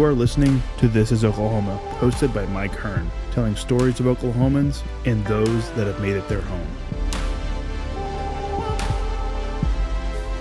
You are listening to This is Oklahoma, hosted by Mike Hearn, telling stories of Oklahomans and those that have made it their home.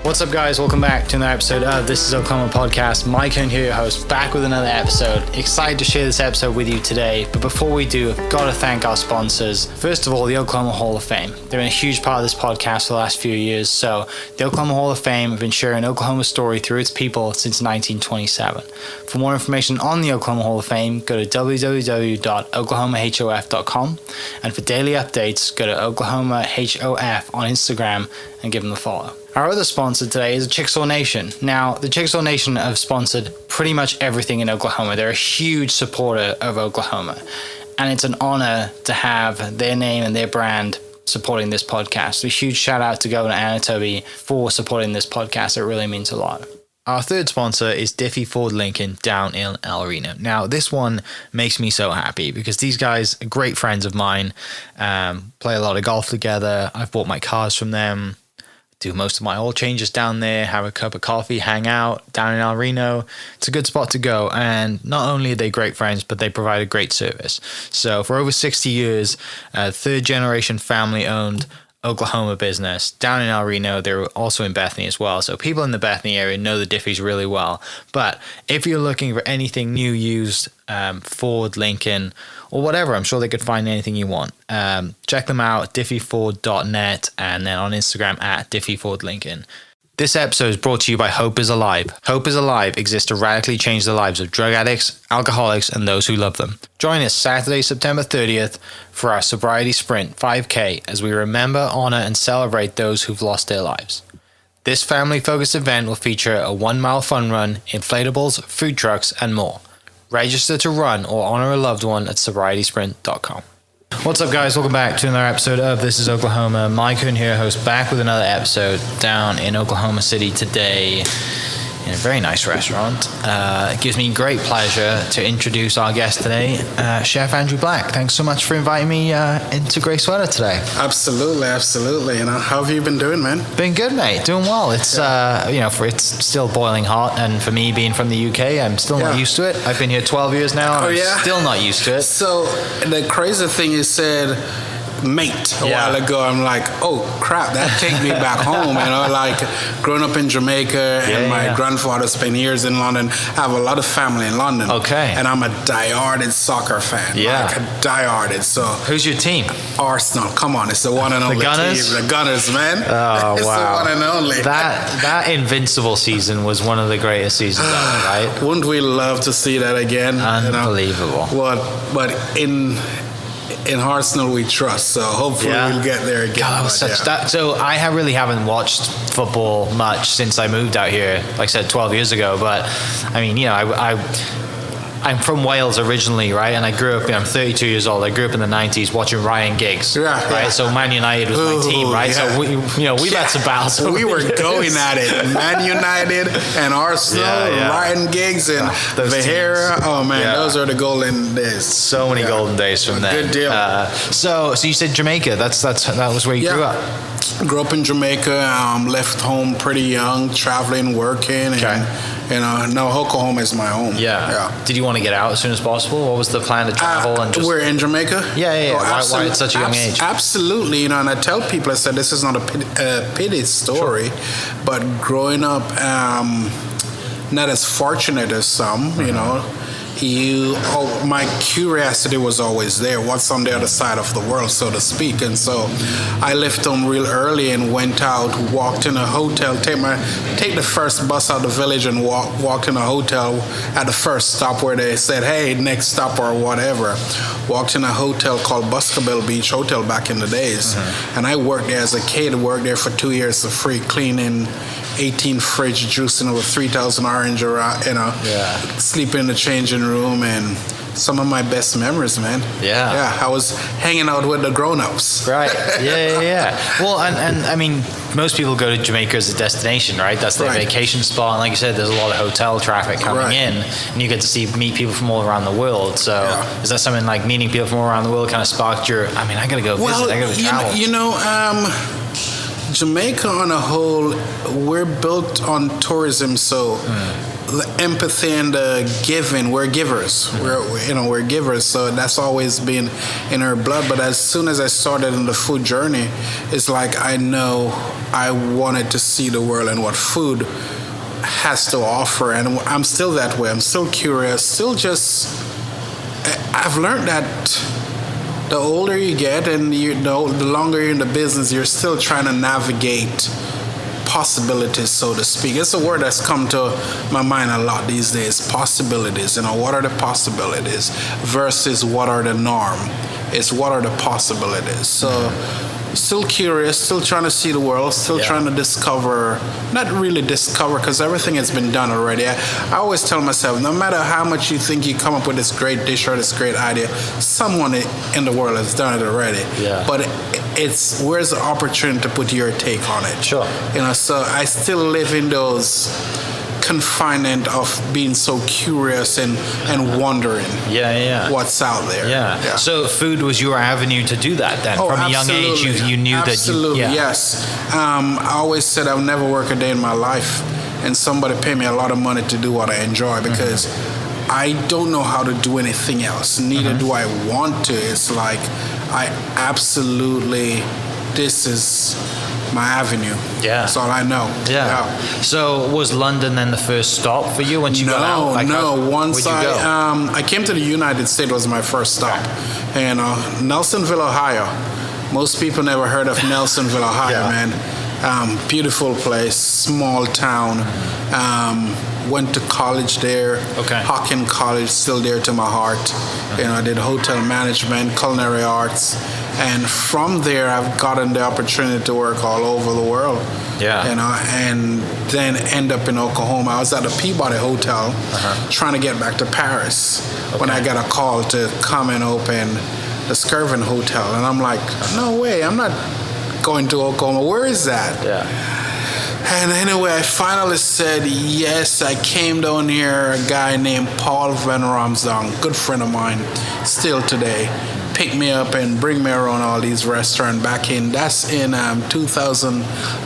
What's up, guys? Welcome back to another episode of This is Oklahoma Podcast. Mike Hearn here, your host, back with another episode. Excited to share this episode with you today, but before we do, I've got to thank our sponsors. First of all, the Oklahoma Hall of Fame. They've been a huge part of this podcast for the last few years. So the Oklahoma Hall of Fame have been sharing Oklahoma's story through its people since 1927. For more information on the Oklahoma Hall of Fame, go to www.oklahomahof.com. And for daily updates, go to oklahomahof on Instagram and give them a follow. Our other sponsor today is Chickasaw Nation. Now, the Chickasaw Nation have sponsored pretty much everything in Oklahoma. They're a huge supporter of Oklahoma. And it's an honor to have their name and their brand supporting this podcast. A huge shout out to Governor Anatobi for supporting this podcast. It really means a lot. Our third sponsor is Diffie Ford Lincoln down in El Reno. Now, this one makes me so happy because these guys are great friends of mine, play a lot of golf together. I've bought my cars from them, do most of my oil changes down there, have a cup of coffee, hang out down in El Reno. It's a good spot to go. And not only are they great friends, but they provide a great service. So for over 60 years, third generation family owned Oklahoma business down in El Reno. They're also in Bethany as well. So people in the Bethany area know the Diffies really well. But if you're looking for anything new, used, Ford, Lincoln, or whatever, I'm sure they could find anything you want. Check them out, diffieford.net, and then on Instagram at diffiefordlincoln. This episode is brought to you by Hope is Alive. Hope is Alive exists to radically change the lives of drug addicts, alcoholics, and those who love them. Join us Saturday, September 30th for our Sobriety Sprint 5K as we remember, honor, and celebrate those who've lost their lives. This family-focused event will feature a 1-mile fun run, inflatables, food trucks, and more. Register to run or honor a loved one at sobrietysprint.com. What's up, guys? Welcome back to another episode of This is Oklahoma. Mike Hearn here, host, back with another episode down in Oklahoma City today in a very nice restaurant. It gives me great pleasure to introduce our guest today, Chef Andrew Black. Thanks so much for inviting me into Gray Sweater today. Absolutely. You know, how have you been doing, man? Been good, mate. Doing well. It's it's still boiling hot, and for me being from the UK, I'm still not used to it. I've been here 12 years now, and I'm still not used to it. So the crazy thing is said mate a while ago. I'm like, oh crap, that take me back home. You know, like growing up in Jamaica, and my grandfather spent years in London. I have a lot of family in London. Okay. And I'm a die-harded soccer fan. Yeah. Like a die-harded. So who's your team? Arsenal. Come on, it's the one and only the Gunners? team. The Gunners, man. Oh, it's wow. the one and only. That Invincible season was one of the greatest seasons ever, right? Wouldn't we love to see that again? Unbelievable. You know? But in Arsenal we trust, so hopefully we'll get there again. God, so I really haven't watched football much since I moved out here, like I said, 12 years ago. But I mean, you know, I'm from Wales originally, right? And I grew up, I'm 32 years old. I grew up in the 90s watching Ryan Giggs, right? So Man United was my team, right? So we've had some battles. We were going at it. Man United and Arsenal, Ryan Giggs and Vieira. Oh man, those are the golden days. So many golden days from there. Good deal. So you said Jamaica. That was where you grew up. Grew up in Jamaica. Left home pretty young, traveling, working, and now Oklahoma is my home. Yeah. Did you want to get out as soon as possible? What was the plan to travel and just? We're in Jamaica. Yeah. Why at such a young age? Absolutely. You know, and I tell people, I said this is not a pity story, but growing up, not as fortunate as some, you know. My curiosity was always there. What's on the other side of the world, so to speak? And so I left home real early and went out, walked in a hotel, take the first bus out of the village and walked in a hotel at the first stop where they said, hey, next stop or whatever. Walked in a hotel called Buscabel Beach Hotel back in the days. Mm-hmm. And I worked there as a kid, worked there for 2 years for free, cleaning 18 fridge, juicing over 3,000 orange around, sleeping in the changing room, and some of my best memories, man. Yeah, I was hanging out with the grown-ups. Right. Yeah. Well, and I mean, most people go to Jamaica as a destination, right? That's their vacation spot. And like you said, there's a lot of hotel traffic coming in, and you get to meet people from all around the world. So is that something like meeting people from all around the world kind of sparked your, I got to go visit, I got to travel? Jamaica on a whole, we're built on tourism, so the empathy and the giving. We're givers. We're givers. So that's always been in our blood. But as soon as I started in the food journey, it's like I know I wanted to see the world and what food has to offer. And I'm still that way. I'm still curious. I've learned that the older you get and the longer you're in the business, you're still trying to navigate possibilities, so to speak. It's a word that's come to my mind a lot these days. Possibilities. What are the possibilities versus what are the norm? It's what are the possibilities. So still curious, still trying to see the world, still trying to discover, not really discover because everything has been done already. I always tell myself, no matter how much you think you come up with this great dish or this great idea, someone in the world has done it already. Yeah. But it's where's the opportunity to put your take on it? Sure. So I still live in those confinement of being so curious and wondering what's out there. Yeah. So food was your avenue to do that then? From a young age you knew absolutely, that you... yes. I always said I would never work a day in my life and somebody pay me a lot of money to do what I enjoy because I don't know how to do anything else. Neither do I want to. It's like I absolutely, this is my avenue. Yeah. That's all I know. Yeah. So was London then the first stop for you once you got out? Once I came to the United States was my first stop. And Nelsonville, Ohio. Most people never heard of Nelsonville, Ohio, man. Beautiful place, small town. Went to college there. Okay. Hockin College, still dear to my heart. I did hotel management, culinary arts. And from there, I've gotten the opportunity to work all over the world. Yeah. And then end up in Oklahoma. I was at the Peabody Hotel trying to get back to Paris when I got a call to come and open the Skirvin Hotel. And I'm like, no way, I'm not going to Oklahoma. Where is that? Yeah. And anyway, I finally said yes. I came down here, a guy named Paul Van Ramsdong, good friend of mine, still today, picked me up and bring me around all these restaurants back in, that's in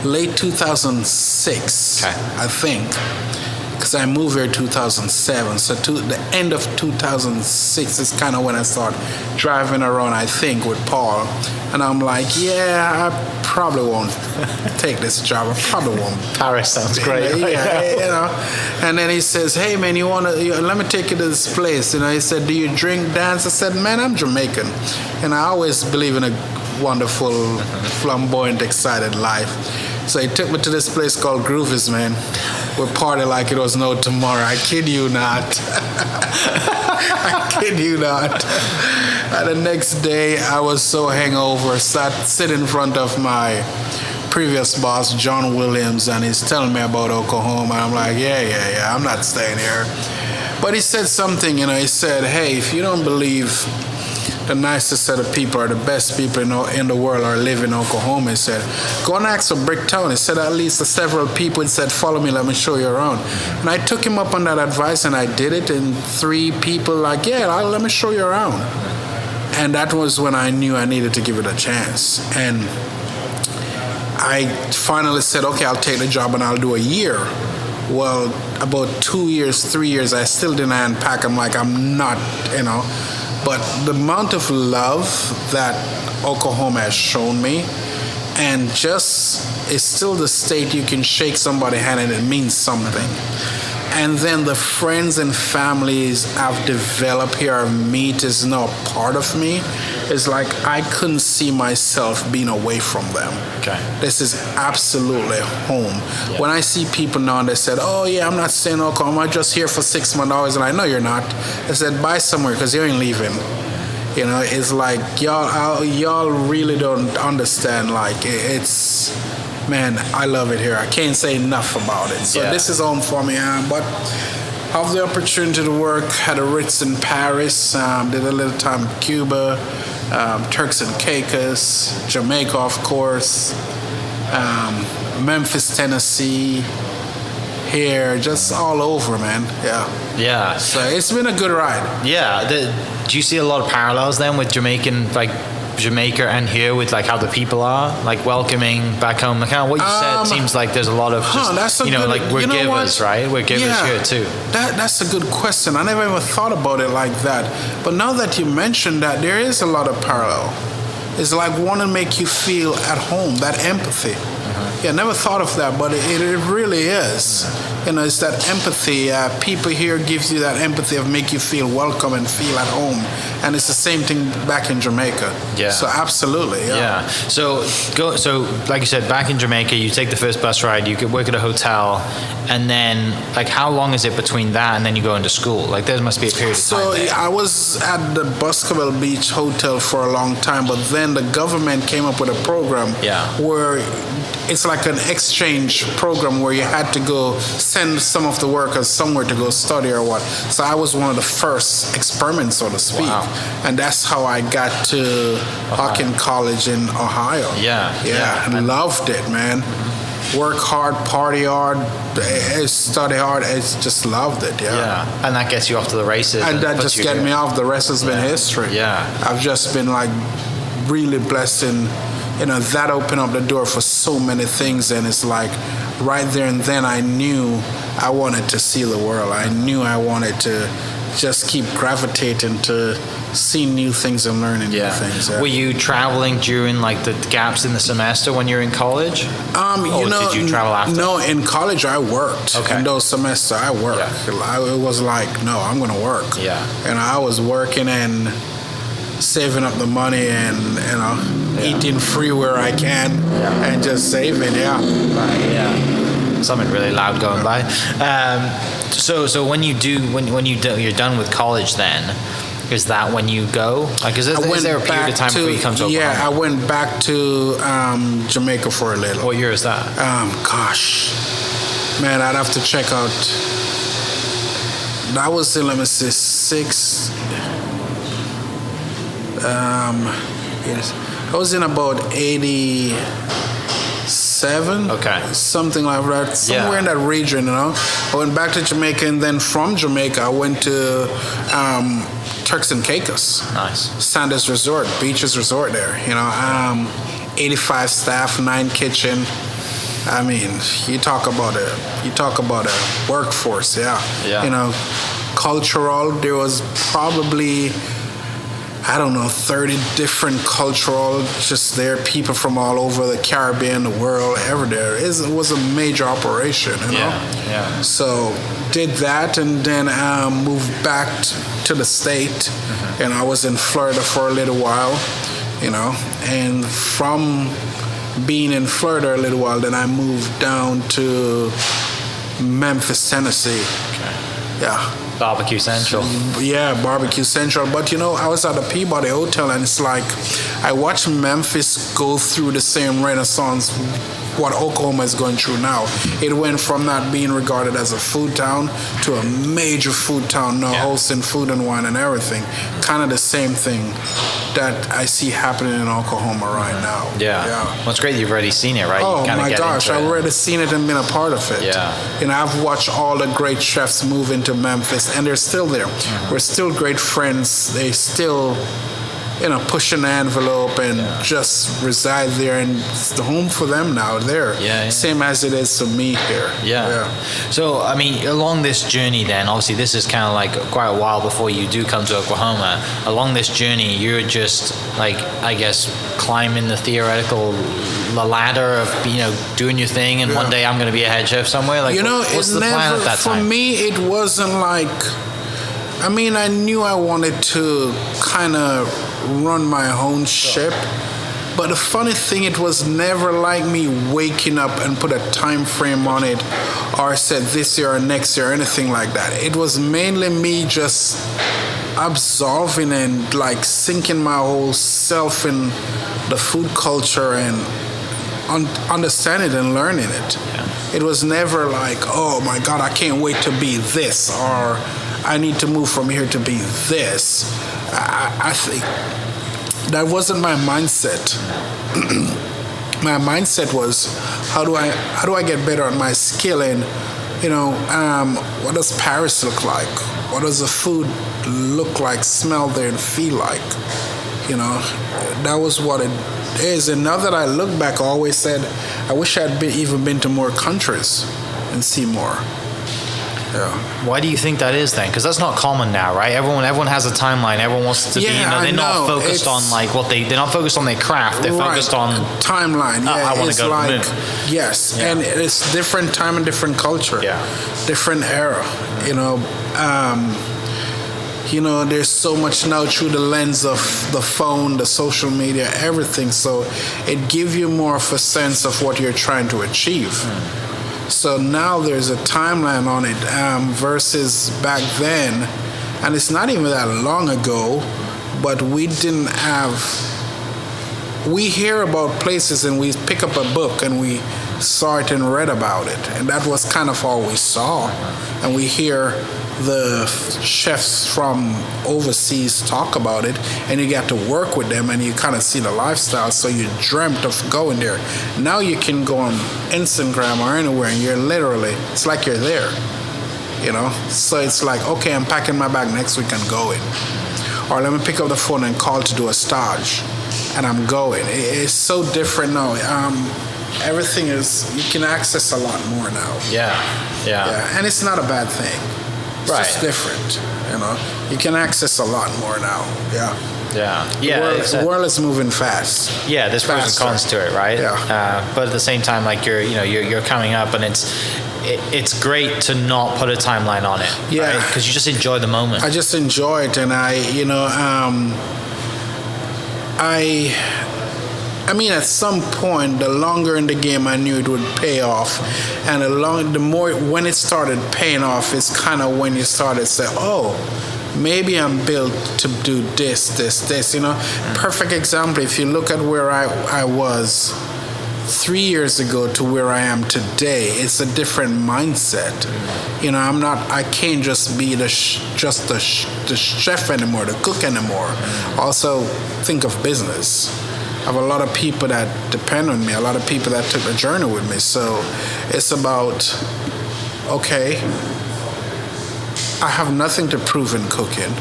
late 2006, I think. Because I moved here in 2007. So to the end of 2006 is kind of when I started driving around, I think, with Paul. And I'm like, I probably won't take this job. I probably won't. Paris sounds great. And then he says, hey, man, let me take you to this place. He said, do you drink, dance? I said, man, I'm Jamaican. And I always believe in a wonderful, flamboyant, excited life. So he took me to this place called Groovies, man. We party like it was no tomorrow. I kid you not. I kid you not. And the next day, I was so hangover, sit in front of my previous boss, John Williams, and he's telling me about Oklahoma. I'm like, yeah, I'm not staying here. But he said something, he said, hey, if you don't believe the nicest set of people or the best people in the world are live in Oklahoma, he said, go and ask for Bricktown. He said, at least several people, he said, follow me, let me show you around. And I took him up on that advice and I did it, and 3 people like, let me show you around. And that was when I knew I needed to give it a chance. And I finally said, okay, I'll take the job and I'll do a year. Well, about 2 years, 3 years, I still didn't unpack. I'm like, I'm not, But the amount of love that Oklahoma has shown me, and just it's still the state you can shake somebody's hand and it means something. And then the friends and families I've developed here, I've met, is now a part of me. It's like I couldn't see myself being away from them. Okay. This is absolutely home. Yeah. When I see people now and they said, I'm not staying in Oklahoma, I'm just here for 6 months. And I know you're not. I said, buy somewhere because you ain't leaving. It's like y'all really don't understand. Like it's, man, I love it here. I can't say enough about it. So this is home for me. But I have the opportunity to work at a Ritz in Paris. Did a little time in Cuba, Turks and Caicos, Jamaica, of course, Memphis, Tennessee. Here, just all over, man. Yeah. So it's been a good ride. Yeah. Do you see a lot of parallels then with Jamaican Jamaica and here with like how the people are like welcoming back home? Like kind of what you said seems like there's a lot of just, that's a good, like we're givers, right? We're givers here too. That's a good question. I never even thought about it like that. But now that you mentioned that, there is a lot of parallel. It's like want to make you feel at home, that empathy. Yeah, never thought of that, but it really is. It's that empathy. People here gives you that empathy of make you feel welcome and feel at home, and it's the same thing back in Jamaica. Yeah. So absolutely. Yeah. So like you said, back in Jamaica, you take the first bus ride. You could work at a hotel, and then like how long is it between that and then you go into school? Like there must be a period of time. So there. I was at the Buscoville Beach Hotel for a long time, but then the government came up with a program where it's like an exchange program where you had to go send some of the workers somewhere to go study or what. So I was one of the first experiments, so to speak. Wow. And that's how I got to Hawken College in Ohio. Yeah. And loved it, man. Work hard, party hard, study hard. I just loved it. Yeah. And that gets you off to the races. And that just get me off. The rest has been history. Yeah. I've just been like really blessed in that opened up the door for so many things, and it's like right there and then I knew I wanted to see the world. I knew I wanted to just keep gravitating to see new things and learning new things. Yeah. Were you traveling during like the gaps in the semester when you were in college? Did you travel after? No, in college I worked. Okay. In those semesters I worked. It was like, no, I'm going to work. Yeah. And I was working and saving up the money and eating free where I can and just saving. Something really loud going by. So when you're done with college, then is that when you go? Like, is there a period of time before you come to Oklahoma? Yeah, I went back to Jamaica for a little. What year is that? Gosh, man, I'd have to check out. That was in, let me see, 6. Yes, I was in about 87. Okay. Something like that. Somewhere in that region, I went back to Jamaica, and then from Jamaica, I went to Turks and Caicos. Nice. Sanders Resort, Beaches Resort there. 85 staff, 9 kitchen. I mean, you talk about a workforce. Cultural. There was probably 30 different cultural, just there, people from all over the Caribbean, the world, everywhere. It was a major operation, Yeah. So did that, and then moved back to the state, and I was in Florida for a little while, and from being in Florida a little while, then I moved down to Memphis, Tennessee. Okay. Yeah. Barbecue Central. Yeah, Barbecue Central. But I was at the Peabody Hotel, and it's like I watched Memphis go through the same renaissance what Oklahoma is going through now. It went from not being regarded as a food town to a major food town now, hosting food and wine and everything. Kind of the same thing that I see happening in Oklahoma right now. Yeah. Well, it's great you've already seen it, right? Oh my gosh, I've already seen it and been a part of it. Yeah. I've watched all the great chefs move into Memphis, and they're still there. We're still great friends. They still, pushing the envelope and just reside there, and it's the home for them now. There. Same as it is to me here. Yeah. So, I mean, along this journey then, obviously this is kind of like quite a while before you do come to Oklahoma. Along this journey, you're just like, I guess, climbing the theoretical ladder of, doing your thing, and one day I'm going to be a head chef somewhere. Like, what's the plan at that time? For me, it wasn't like, I knew I wanted to kind of run my own ship, but the funny thing, it was never like me waking up and put a time frame on it, or said this year or next year or anything like that. It was mainly me just absorbing and like sinking my whole self in the food culture and understanding and learning it. It was never like, oh my God, I can't wait to be this, or I need to move from here to be this. I think that wasn't my mindset. My mindset was, how do I get better at my skill, and what does Paris look like? What does the food look like, smell there, and feel like? That was what it is. And now that I look back, I always said, I wish I'd even been to more countries and see more. Yeah. Why do you think that is then? Because that's not common now, right? Everyone has a timeline. Everyone wants to be. They're not focused on like what they're not focused on their craft. They're focused on timeline. Yeah, I want to go to the moon. Yes, and it's different time and different culture. Yeah. Different era. There's so much now through the lens of the phone, the social media, everything. So it gives you more of a sense of what you're trying to achieve. So now there's a timeline on it versus back then. And it's not even that long ago, but we didn't have... We hear about places and we pick up a book and we saw it and read about it. And that was kind of all we saw. And we hear the chefs from overseas talk about it, and you get to work with them and you kind of see the lifestyle, so you dreamt of going there. Now you can go on Instagram or anywhere and it's like you're there, so it's like, okay, I'm packing my bag next week and going, or let me pick up the phone and call to do a stage and I'm going. It's so different now. Everything is, you can access a lot more now. Yeah. And it's not a bad thing. It's just different, You can access a lot more now. Yeah. The world is moving fast. Yeah, there's pros and cons to it, right? Yeah. But at the same time, like you're coming up, and it's great to not put a timeline on it. Yeah. Because you just enjoy the moment. I just enjoy it, and I mean, at some point, the longer in the game, I knew it would pay off, and the more when it started paying off, it's kind of when you started to say, "Oh, maybe I'm built to do this." Perfect example. If you look at where I was 3 years ago to where I am today, it's a different mindset. I can't just be the chef anymore, the cook anymore. Also, think of business. I have a lot of people that depend on me, a lot of people that took the journey with me. So it's about, okay, I have nothing to prove in cooking,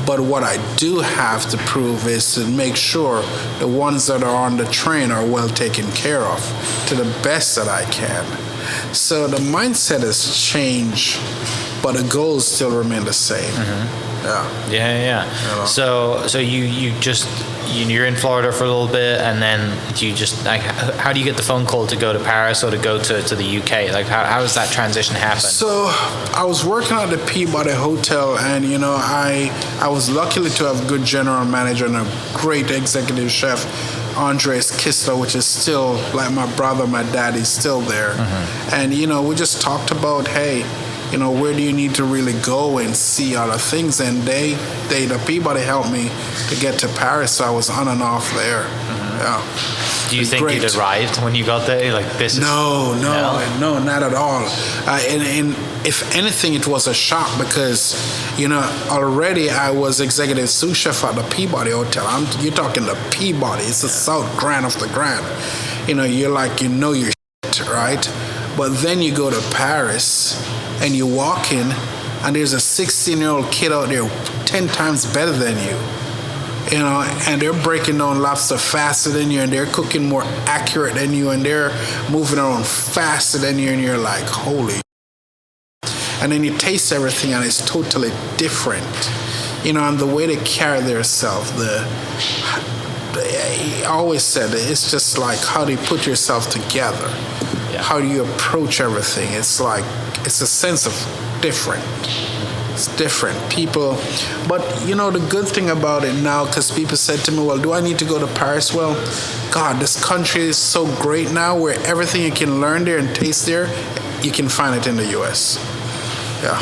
but what I do have to prove is to make sure the ones that are on the train are well taken care of to the best that I can. So the mindset has changed, but the goals still remain the same. Yeah. So you're in Florida for a little bit, and then do you just like, how do you get the phone call to go to Paris or to go to the UK? Like how does that transition happen? So I was working at the Peabody Hotel, and I was lucky to have a good general manager and a great executive chef, Andres Kistler, which is still like my brother, my dad, he's still there. And we just talked about, hey, where do you need to really go and see other things? And the Peabody helped me to get to Paris, so I was on and off there. Yeah. Do you think you'd arrived when you got there? Like this is... No, not at all. And if anything, it was a shock because, already I was executive sous chef at the Peabody Hotel. You're talking the Peabody. It's the South Grand of the Grand. You're like, your shit, right? But then you go to Paris and you walk in and there's a 16-year-old kid out there 10 times better than you. And they're breaking down lobster faster than you, and they're cooking more accurate than you, and they're moving around faster than you, and you're like, holy. And then you taste everything, and it's totally different. And the way they carry themselves, I always said it's just like how do you put yourself together? Yeah. How do you approach everything? It's like, it's a sense of different. It's different. People, but the good thing about it now, because people said to me, well, do I need to go to Paris? Well, God, this country is so great now where everything you can learn there and taste there, you can find it in the U.S. Yeah.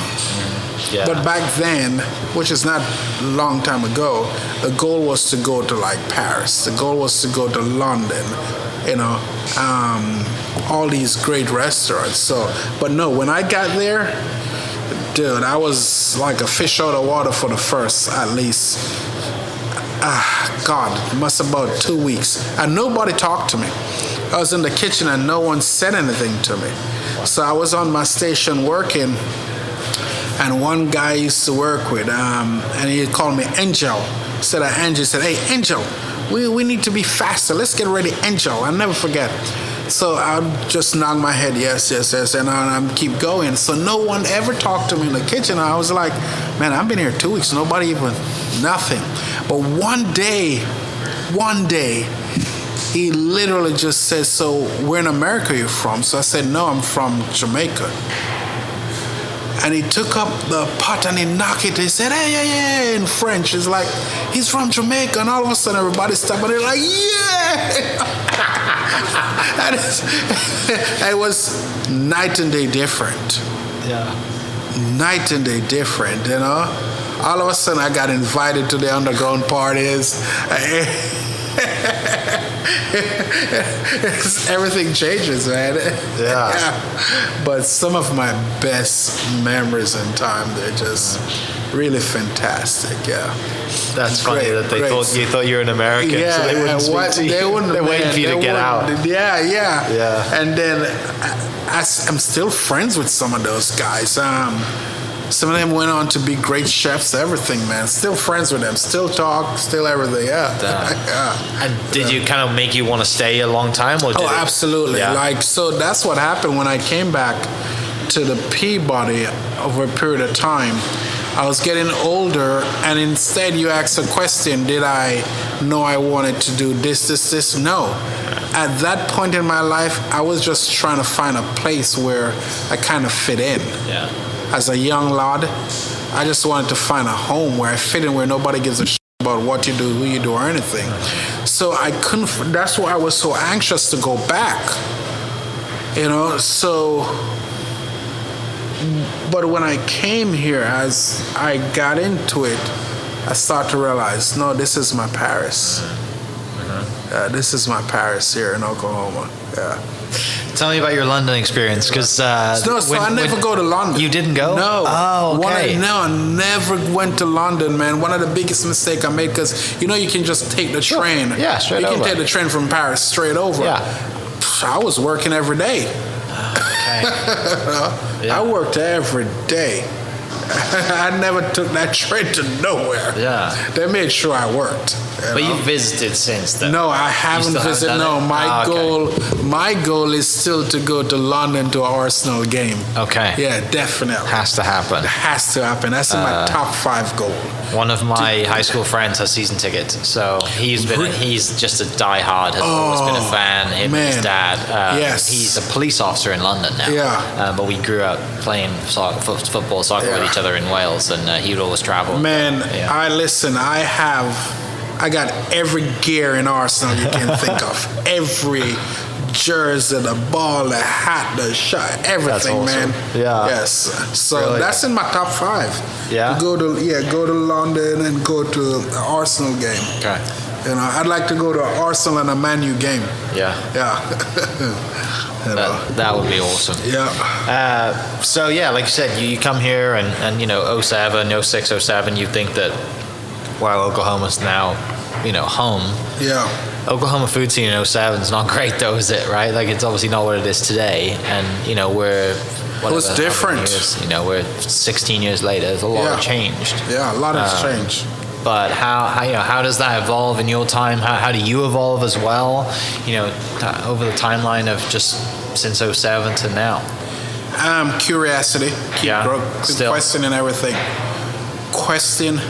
But back then, which is not a long time ago, the goal was to go to like Paris. The goal was to go to London, all these great restaurants. So, but no, when I got there, dude, I was like a fish out of water for the first, at least, it must have about 2 weeks. And nobody talked to me. I was in the kitchen and no one said anything to me. So I was on my station working, and one guy I used to work with, and he called me Angel. said that Angel said, "Hey, Angel, we need to be faster. Let's get ready, Angel." I'll never forget. So I'll just nod my head, yes, and I keep going. So no one ever talked to me in the kitchen. I was like, man, I've been here 2 weeks, nobody even, nothing. But one day, he literally just said, "So where in America are you from?" So I said, "No, I'm from Jamaica." And he took up the pot and he knocked it. He said, "Hey," in French. It's like, he's from Jamaica. And all of a sudden, everybody stopped and they're like, "Yeah!" And it was night and day different. Yeah. Night and day different, you know? All of a sudden, I got invited to the underground parties. Everything changes, man. Yeah. But some of my best memories in time, they're just really fantastic. Yeah. That's funny that they great. thought you were an American, Yeah, so they wouldn't speak to you. They're waiting for you to get out. Yeah. And then I'm still friends with some of those guys. Some of them went on to be great chefs, everything, man. Still friends with them, still talk, still everything, yeah. And did you kind of make you want to stay a long time? Or did absolutely. Yeah. Like, so that's what happened when I came back to the Peabody over a period of time. I was getting older, and instead you asked a question, did I know I wanted to do this? No. At that point in my life, I was just trying to find a place where I kind of fit in. Yeah. As a young lad, I just wanted to find a home where I fit in, where nobody gives a shit about what you do, who you do, or anything. So I couldn't, that's why I was so anxious to go back. You know, so, but when I came here, as I got into it, I started to realize, no, this is my Paris. This is my Paris here in Oklahoma. Yeah. Tell me about your London experience, because I never go to London. You didn't go? No. Oh, okay. I never went to London, man. One of the biggest mistakes I made, because you can just take the train. Yeah, straight over. You can take the train from Paris straight over. Yeah. I was working every day. Okay. I worked every day. I never took that train to nowhere. Yeah. They made sure I worked. But you visited since then? No, I haven't visited. No, my goal is still to go to London to an Arsenal game. Okay. Yeah, definitely. Has to happen. It has to happen. That's in my top 5 goal. One of my high school friends has season tickets, so he's just a diehard. Has always been a fan. Him and his dad. Yes. He's a police officer in London now. Yeah. But we grew up playing football, soccer with each other in Wales, and he would always travel. Man, I got every gear in Arsenal you can think of. Every jersey, the ball, the hat, the shot, everything, awesome. man. Yeah. Yes. So really? That's in my top 5. Yeah. Go to London and go to the Arsenal game. Okay. I'd like to go to an Arsenal and a Man U game. Yeah. Yeah. That would be awesome. Yeah. So yeah, like you said, you come here and 07, 06, 07, you think that while Oklahoma's now, home. Yeah. Oklahoma food scene in 07 is not great though, is it? Right? Like, it's obviously not what it is today, and we're. It was different. We're 16 years later. There's a lot has changed. Yeah, a lot has changed. But how does that evolve in your time? How do you evolve as well? Over the timeline of just since 07 to now. Curiosity. Keep questioning everything. Question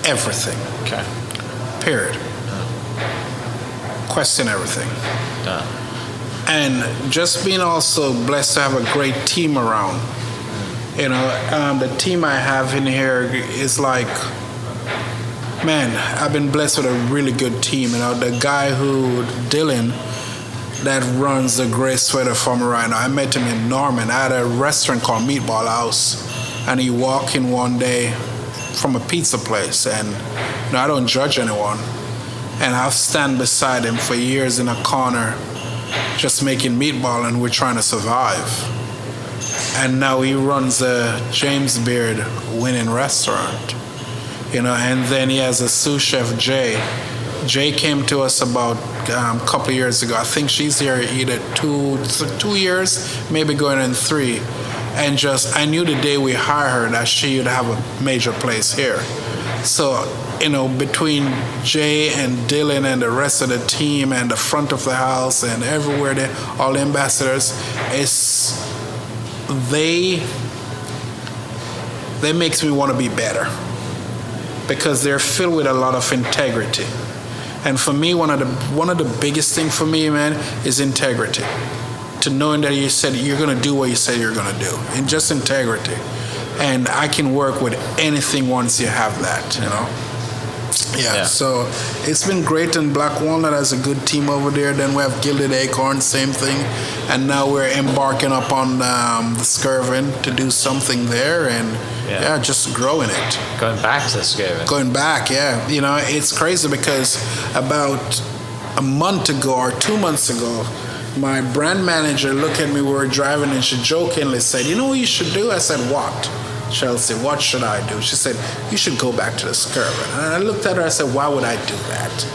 everything. Okay. Period. Question everything. And just being also blessed to have a great team around. The team I have in here is like, man, I've been blessed with a really good team. The guy Dylan, that runs the Gray Sweater for me right now, I met him in Norman. I had a restaurant called Meatball House, and he walked in one day from a pizza place, and I don't judge anyone. And I've stand beside him for years in a corner, just making meatball, and we're trying to survive. And now he runs a James Beard winning restaurant, and then he has a sous chef, Jay. Jay came to us about a couple of years ago. I think she's here either 2 years, maybe going in 3. And I knew the day we hired her that she would have a major place here. So between Jay and Dylan and the rest of the team and the front of the house and everywhere, all the ambassadors, they makes me want to be better because they're filled with a lot of integrity. And for me, one of the biggest thing for me, man, is integrity. To knowing that you said you're going to do what you said you're going to do, and just integrity. And I can work with anything once you have that, Yeah, so it's been great, and Black Walnut has a good team over there. Then we have Gilded Acorn, same thing. And now we're embarking upon the Skirvin to do something there, and just growing it. Going back to the Skirvin. Going back, yeah. It's crazy because about a month ago or 2 months ago, my brand manager looked at me, we were driving, and she jokingly said, "You know what you should do?" I said, "What?" Chelsea, "What should I do?" She said, "You should go back to the Skirvin." And I looked at her, I said, "Why would I do that?"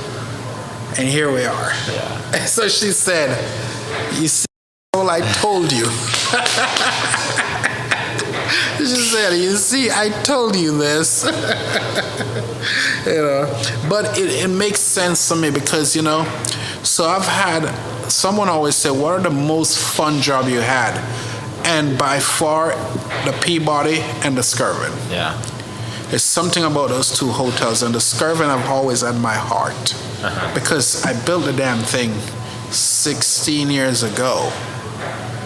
And here we are. Yeah. So she said, "You see, I told you." She said, "You see, I told you this." But it makes sense to me because, so I've had, someone always said, "What are the most fun job you had?" And by far, the Peabody and the Skirvin. Yeah. There's something about those two hotels, and the Skirvin I've always had my heart because I built the damn thing 16 years ago.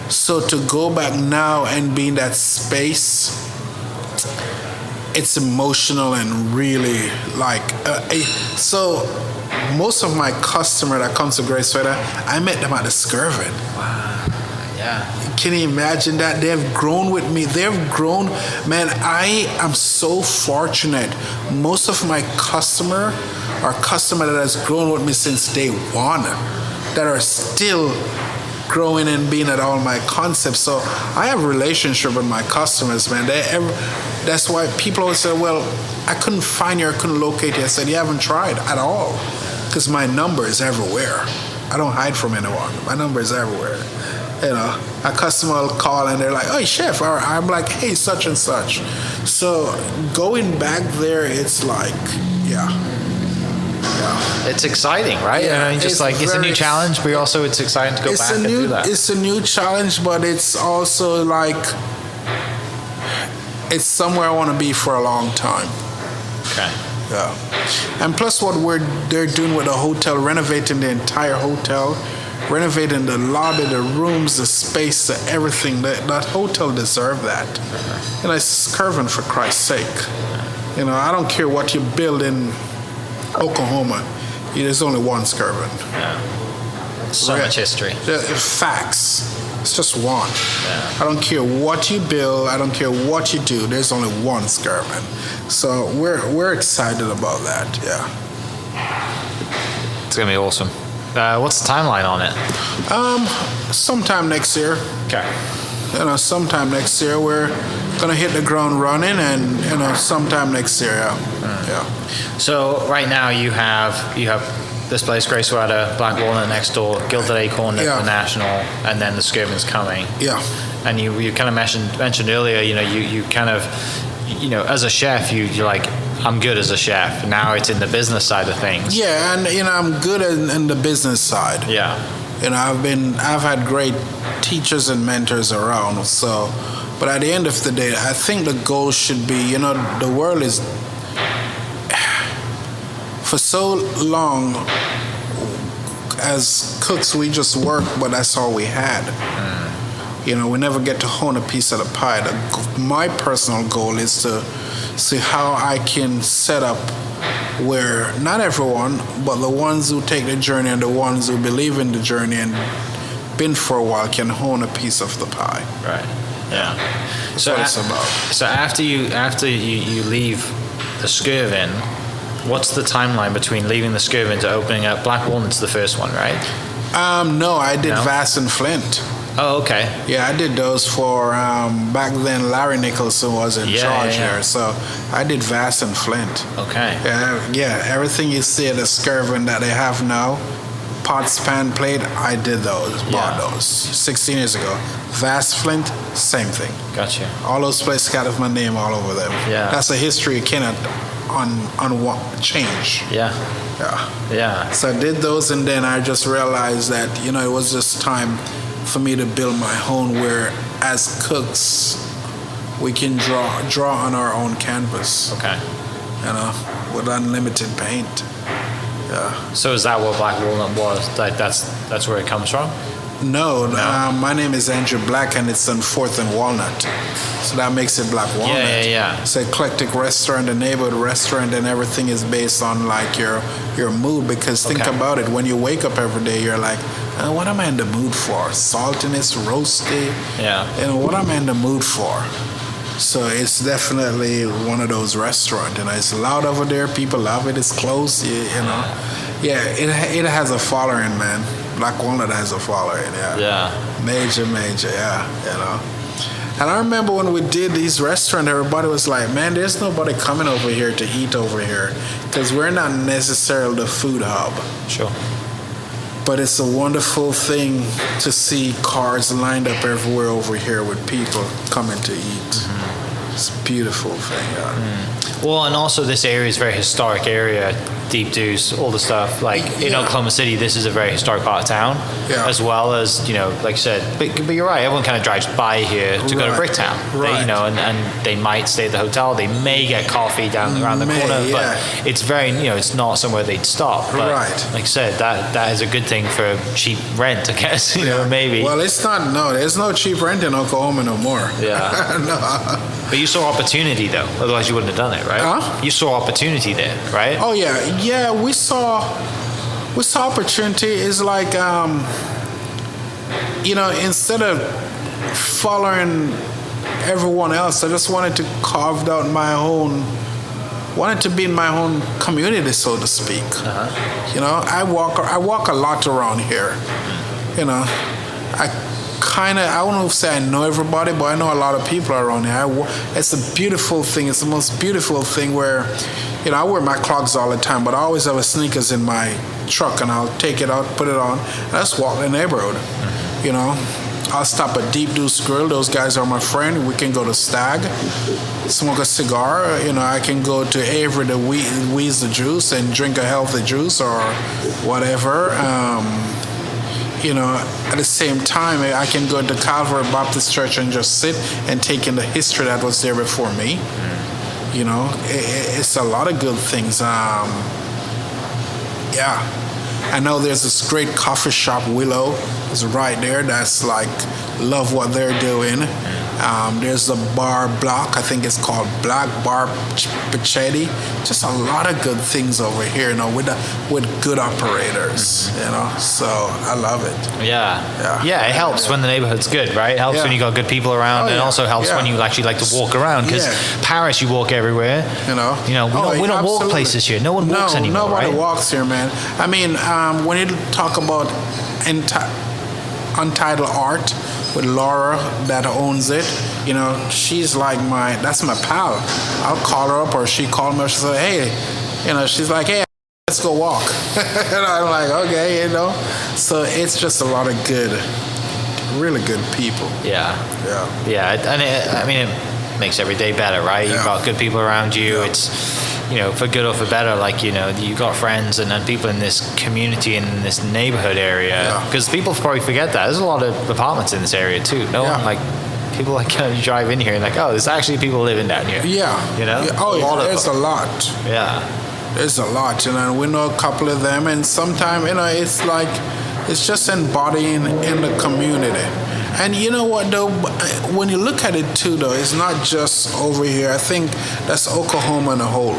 So to go back now and be in that space, it's emotional and really so most of my customer that comes to Grace Sweater, I met them at the Skirvin. Wow. Yeah. Can you imagine that? They've grown with me. They've grown. Man, I am so fortunate. Most of my customer are customer that has grown with me since day one, that are still growing and being at all my concepts. So I have a relationship with my customers, man. That's why people always say, "Well, I couldn't find you, I couldn't locate you." I said, "You haven't tried at all," because my number is everywhere. I don't hide from anyone. My number is everywhere. A customer will call and they're like, "Oh, chef," or I'm like, "Hey, such and such." So going back there, it's like, It's exciting, right? Yeah, it's a new challenge, but also it's exciting to go back and do that. It's a new challenge, but it's also like, it's somewhere I want to be for a long time. Okay. Yeah. And plus what they're doing with the hotel, renovating the entire hotel, renovating the lobby, the rooms, the space, everything. That hotel deserves that. It's Skirvin, for Christ's sake. I don't care what you build in Oklahoma. There's only one Skirvin. Yeah. So much history. Facts. It's just one. Yeah. I don't care what you build. I don't care what you do. There's only one Skirvin. So we're excited about that. Yeah. It's gonna be awesome. What's the timeline on it? Sometime next year. Okay. Sometime next year we're gonna hit the ground running, and sometime next year. Yeah. So right now you have this place, Grace Sweater, Black Walnut next door, Gilded Acorn at the National, and then the Skirvin's coming. Yeah. And you kind of mentioned earlier, you kind of, as a chef, you're like, I'm good as a chef. Now it's in the business side of things. Yeah, and I'm good in the business side. Yeah. I've had great teachers and mentors around. So, but at the end of the day, I think the goal should be, the world is, for so long, as cooks, we just work, but that's all we had. We never get to hone a piece of the pie. My personal goal is to see how I can set up where not everyone, but the ones who take the journey and the ones who believe in the journey and been for a while can hone a piece of the pie. Right. Yeah. That's what it's about. So after you leave the Skirvin, what's the timeline between leaving the Skirvin to opening up Black Walnut's the first one, right? No, I did Vass and Flint. Oh, okay. Yeah, I did those for back then. Larry Nicholson was in charge here, so I did Vass and Flint. Okay. Yeah. Everything you see at the Skirvin that they have now, pots, pan, plate, I did those. Bought those 16 years ago. Vass, Flint, same thing. Gotcha. All those places got my name all over them. Yeah. That's a history you cannot change. Yeah. Yeah. Yeah. So I did those, and then I just realized that it was just time for me to build my own, where as cooks we can draw on our own canvas. Okay. With unlimited paint. Yeah. So is that what Black Walnut was? Like that's where it comes from? No. My name is Andrew Black, and it's on 4th and Walnut. So that makes it Black Walnut. Yeah. It's an eclectic restaurant, a neighborhood restaurant, and everything is based on like your mood. Because think about it, when you wake up every day, you're like, what am I in the mood for? Saltiness, roasty. Yeah. What am I in the mood for? So it's definitely one of those restaurants. It's loud over there. People love it. It's close. Yeah, it has a following, man. Black Walnut has a following. Yeah. Major. Yeah. And I remember when we did these restaurants, everybody was like, man, there's nobody coming over here to eat over here, because we're not necessarily the food hub. Sure. But it's a wonderful thing to see cars lined up everywhere over here with people coming to eat. Mm-hmm. It's a beautiful thing. Well, and also this area is a very historic area. Deep Deuce, all the stuff. Like in Oklahoma City, this is a very historic part of town, as well as, like you said. But you're right, everyone kind of drives by here to go to Bricktown. Right. They, and they might stay at the hotel. They may get coffee around the corner, but it's very, it's not somewhere they'd stop. But like I said, that is a good thing for cheap rent, I guess. Maybe. Well, it's not. No, there's no cheap rent in Oklahoma no more. Yeah. No. But you saw opportunity though, otherwise you wouldn't have done it, right? Huh? You saw opportunity there, right? Oh yeah, we saw opportunity. Is like instead of following everyone else, I just wanted to carve out wanted to be in my own community, so to speak. I walk a lot around here. I won't say I know everybody, but I know a lot of people around here. It's a beautiful thing. It's the most beautiful thing where, I wear my clogs all the time, but I always have a sneakers in my truck, and I'll take it out, put it on, and I just walk in the neighborhood. I'll stop at Deep Deuce Grill. Those guys are my friend. We can go to Stag, smoke a cigar. I can go to Avery to wheeze the juice and drink a healthy juice or whatever. At the same time, I can go to Calvary Baptist Church and just sit and take in the history that was there before me. It's a lot of good things. I know there's this great coffee shop, Willow, is right there. That's like, love what they're doing. There's a bar block, I think it's called Black Bar Pachetti. Just a lot of good things over here, with good operators, so I love it. Yeah, it helps when the neighborhood's good, right? It helps when you got good people around, and also helps when you actually like to walk around, because Paris, you walk everywhere. We don't walk places here. No one walks anymore, nobody right? walks here, man. I mean, when you talk about Untitled Art with Laura that owns it, she's like that's my pal. I'll call her up, or she called me, or she said, hey, she's like, hey, let's go walk. And I'm like, okay, So it's just a lot of good, really good people. Yeah, and it makes every day better, right? You've got good people around you. It's, for good or for better, like, you got friends and people in this community and in this neighborhood area. Because people probably forget that. There's a lot of apartments in this area too. People you drive in here and like, oh, there's actually people living down here. There's a lot. Yeah. There's a lot, and we know a couple of them, and sometimes, it's like, it's just embodying in the community. And you know what, though, when you look at it too, though, it's not just over here. I think that's Oklahoma in a whole.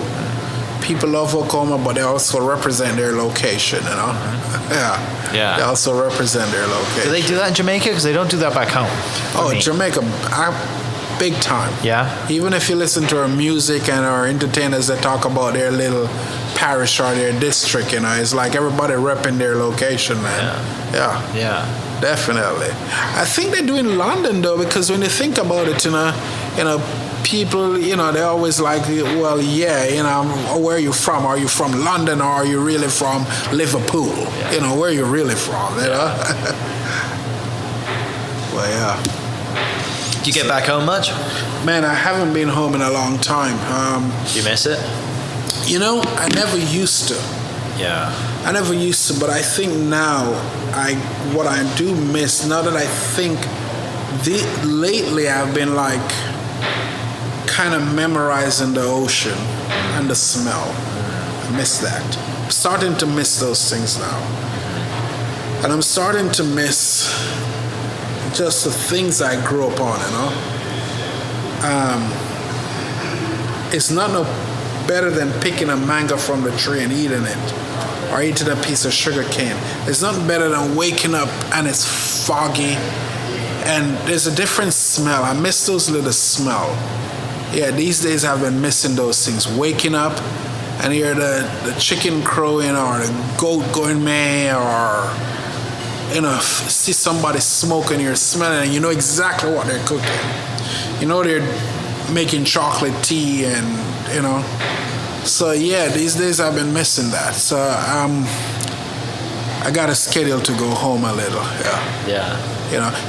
People love Oklahoma, but they also represent their location, Yeah. They also represent their location. Do they do that in Jamaica? Because they don't do that back home. Jamaica, big time. Yeah. Even if you listen to our music and our entertainers that talk about their little parish or their district, it's like everybody repping their location, man. Yeah. Definitely. I think they do in London, though, because when you think about it, people, they always like, well, where are you from? Are you from London, or are you really from Liverpool? Yeah. Where are you really from? Well, Do you get back home much? Man, I haven't been home in a long time. Do you miss it? I never used to. Yeah. I never used to, but I think now what I do miss, now that I think lately I've been like kind of memorizing the ocean and the smell. I miss that. I'm starting to miss those things now. And I'm starting to miss just the things I grew up on, It's not no better than picking a mango from the tree and eating it, or eating a piece of sugar cane. It's not better than waking up and it's foggy and there's a different smell. I miss those little smell. Yeah, these days I've been missing those things. Waking up and hear the chicken crowing or the goat going meh, or see somebody smoking, you're smelling and you know exactly what they're cooking. They're making chocolate tea and so yeah, these days I've been missing that. So I got a schedule to go home a little.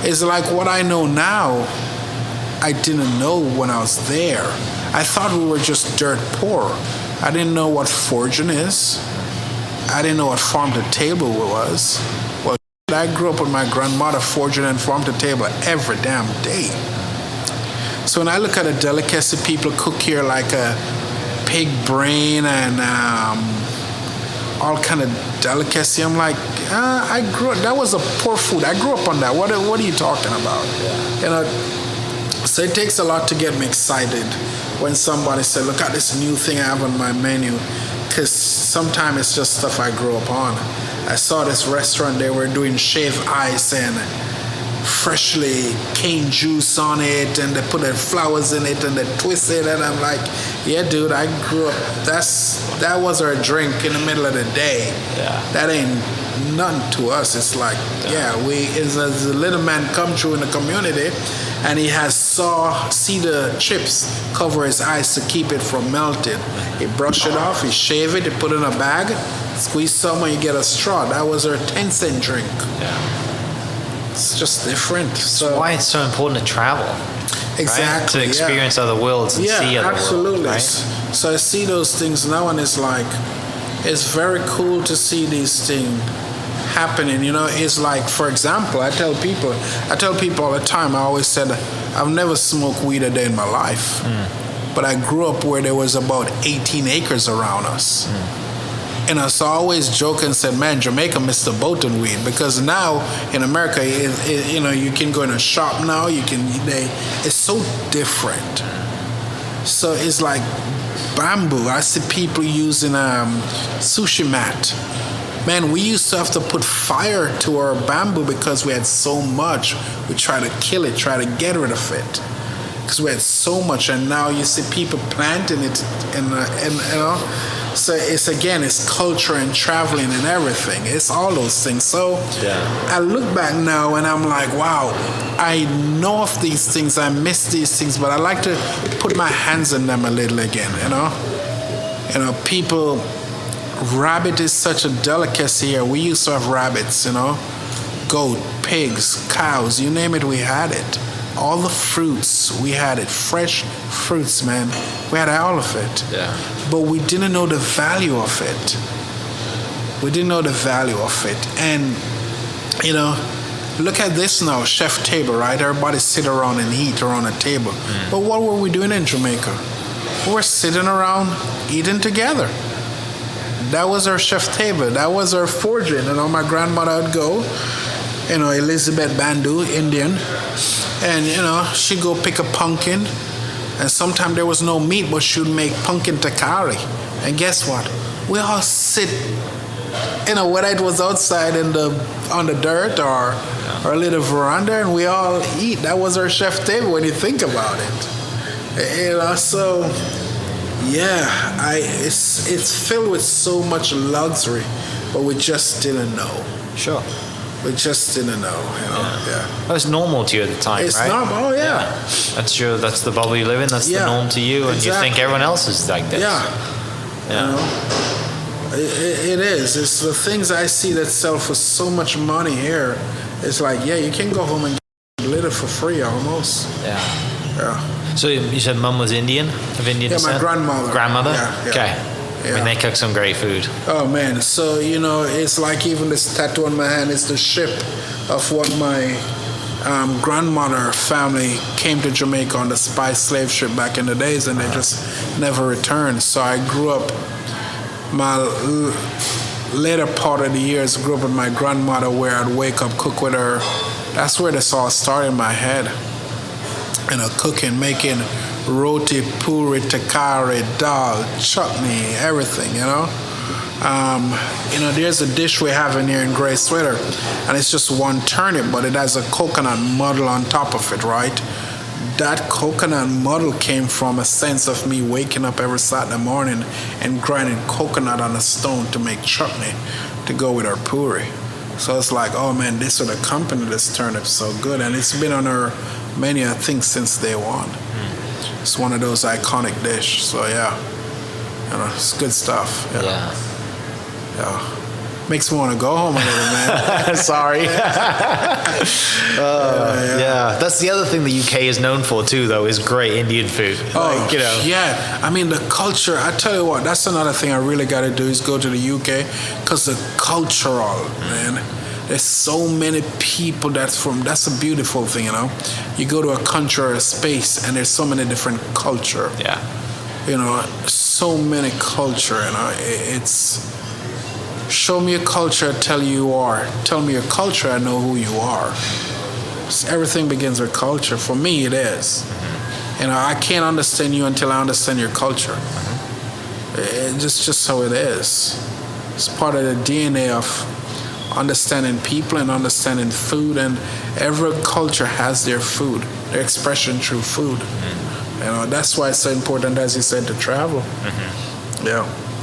It's like what I know now I didn't know when I was there. I thought we were just dirt poor. I didn't know what foraging is. I didn't know what farm to table was. Well, I grew up with my grandmother foraging and farm to table every damn day. So when I look at a delicacy people cook here, like a pig brain and all kind of delicacy, I'm like, I grew up, that was a poor food. I grew up on that. What are you talking about? So it takes a lot to get me excited when somebody said, look at this new thing I have on my menu, because sometimes it's just stuff I grew up on. I saw this restaurant, they were doing shaved ice and freshly cane juice on it, and they put the flowers in it and they twist it, and I'm like, yeah, dude, I grew up, that was our drink in the middle of the day. That ain't nothing to us. It's like, as a little man come through in the community and he has see the chips cover his eyes to keep it from melting. He brush it off, he shave it, he put it in a bag, squeeze some and you get a straw. That was our 10-cent drink. It's just different. That's why it's so important to travel. Exactly. Right? To experience other worlds and see other absolutely. worlds. Right? So I see those things now and it's like, it's very cool to see these things happening. It's like, for example, I tell people all the time, I always said, I've never smoked weed a day in my life. But I grew up where there was about 18 acres around us. So I always joke and said, man, Jamaica missed the boat on weed, because now in America, you can go in a shop now, it's so different. So it's like bamboo. I see people using sushi mat. Man, we used to have to put fire to our bamboo because we had so much. We try to kill it, try to get rid of it, because we had so much. And now you see people planting it, So it's culture and traveling and everything. It's all those things. So I look back now and I'm like, wow, I know of these things, I miss these things, but I like to put my hands in them a little again. People. Rabbit is such a delicacy here. We used to have rabbits, goat, pigs, cows, you name it, we had it. All the fruits, we had it. Fresh fruits, man. We had all of it. But we didn't know the value of it. And, look at this now, chef table, right? Everybody sit around and eat around a table. But what were we doing in Jamaica? We were sitting around eating together. That was our chef table. That was our foraging. My grandmother would go, Elizabeth Bandu, Indian, and, she'd go pick a pumpkin, and sometimes there was no meat, but she would make pumpkin takari. And guess what? We all sit, whether it was outside on the dirt or a little veranda, and we all eat. That was our chef table when you think about it. So... it's filled with so much luxury, but we just didn't know. Sure. We just didn't know, That was normal to you at the time, it's right? normal, That's the bubble you live in, that's the norm to you, and you think everyone else is like this. It is. It's the things I see that sell for so much money here. It's like, you can go home and get litter for free almost. So you said mum was Indian, of Indian descent? My grandmother. Grandmother? Yeah. Okay. I mean, they cook some great food. Oh man, so it's like even this tattoo on my hand is the ship of what my grandmother family came to Jamaica on the spice slave ship back in the days, and they just never returned. So I grew up, my later part of the years, grew up with my grandmother, where I'd wake up, cook with her. That's where this all started in my head. Cooking, making roti, puri, takari, dal, chutney, everything, there's a dish we have in here in Grey Sweater, and it's just one turnip, but it has a coconut muddle on top of it, right? That coconut muddle came from a sense of me waking up every Saturday morning and grinding coconut on a stone to make chutney to go with our puri. So it's like, oh man, this would accompany this turnip so good, and it's been on our menu, I think, since day one. It's one of those iconic dishes. So yeah, it's good stuff. Yeah. Makes me want to go home a little, man. Sorry. That's the other thing the UK is known for too, though, is great Indian food. Yeah. I mean, the culture. I tell you what, that's another thing I really got to do is go to the UK, because the cultural, man. There's so many people that's a beautiful thing, You go to a country or a space, and there's so many different culture. Yeah. So many culture, it's... Show me your culture, tell you who you are. Tell me your culture, I know who you are. So everything begins with culture. For me, it is. I can't understand you until I understand your culture. It's just how it is. It's part of the DNA of understanding people and understanding food, and every culture has their food, their expression through food. That's why it's so important, as you said, to travel.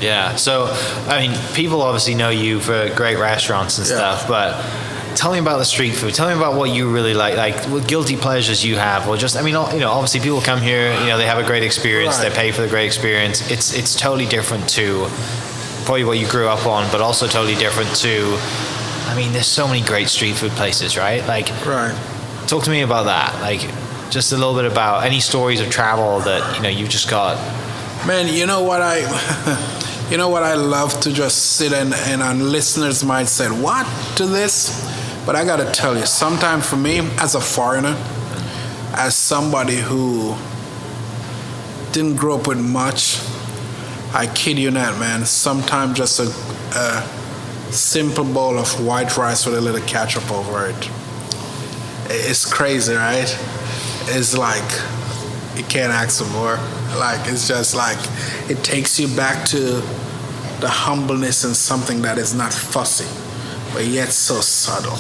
Yeah, so, I mean, people obviously know you for great restaurants and stuff, but tell me about the street food. Tell me about what you really like what guilty pleasures you have, or just, I mean, obviously people come here, they have a great experience, they pay for the great experience. It's totally different to probably what you grew up on, but also totally different to, I mean, there's so many great street food places, right? Talk to me about that. Just a little bit about any stories of travel that, you just got. Man, you know what I love to just sit and on listeners might say, what to this? But I got to tell you, sometimes for me, as a foreigner, as somebody who didn't grow up with much, I kid you not, man, sometimes just a simple bowl of white rice with a little ketchup over it. It's crazy, right? It's like, you can't ask for more. It's just it takes you back to the humbleness in something that is not fussy, but yet so subtle,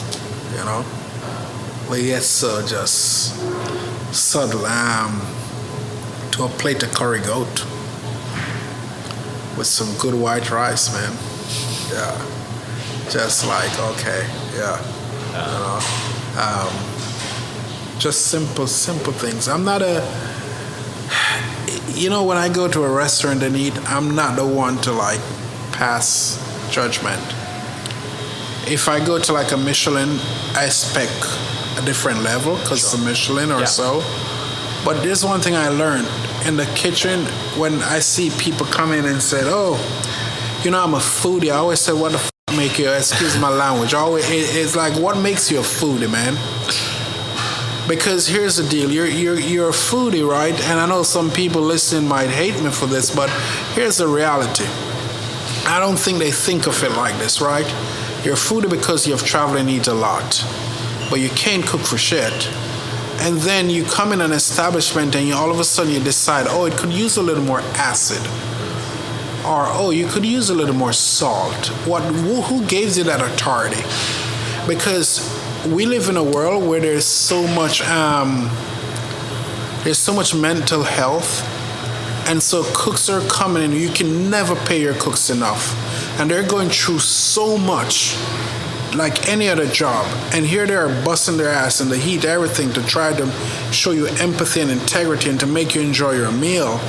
but yet so just subtle. To a plate of curry goat with some good white rice, man. Yeah, just okay, yeah. Just simple things. I'm not when I go to a restaurant and eat, I'm not the one to pass judgment. If I go to a Michelin, I expect a different level because it's a Michelin or so. But there's one thing I learned in the kitchen when I see people come in and say, "Oh, I'm a foodie." I always say, "What the f*** make you?" Excuse my language. It's what makes you a foodie, man? Because here's the deal, you're a foodie, right? And I know some people listening might hate me for this, but here's the reality. I don't think they think of it like this, right? You're a foodie because you've traveled and eat a lot, but you can't cook for shit. And then you come in an establishment and all of a sudden you decide, it could use a little more acid. Or, you could use a little more salt. Who gives you that authority? Because we live in a world where there's so much mental health, and so cooks are coming in. You can never pay your cooks enough, and they're going through so much, like any other job. And here they are busting their ass in the heat, everything to try to show you empathy and integrity and to make you enjoy your meal.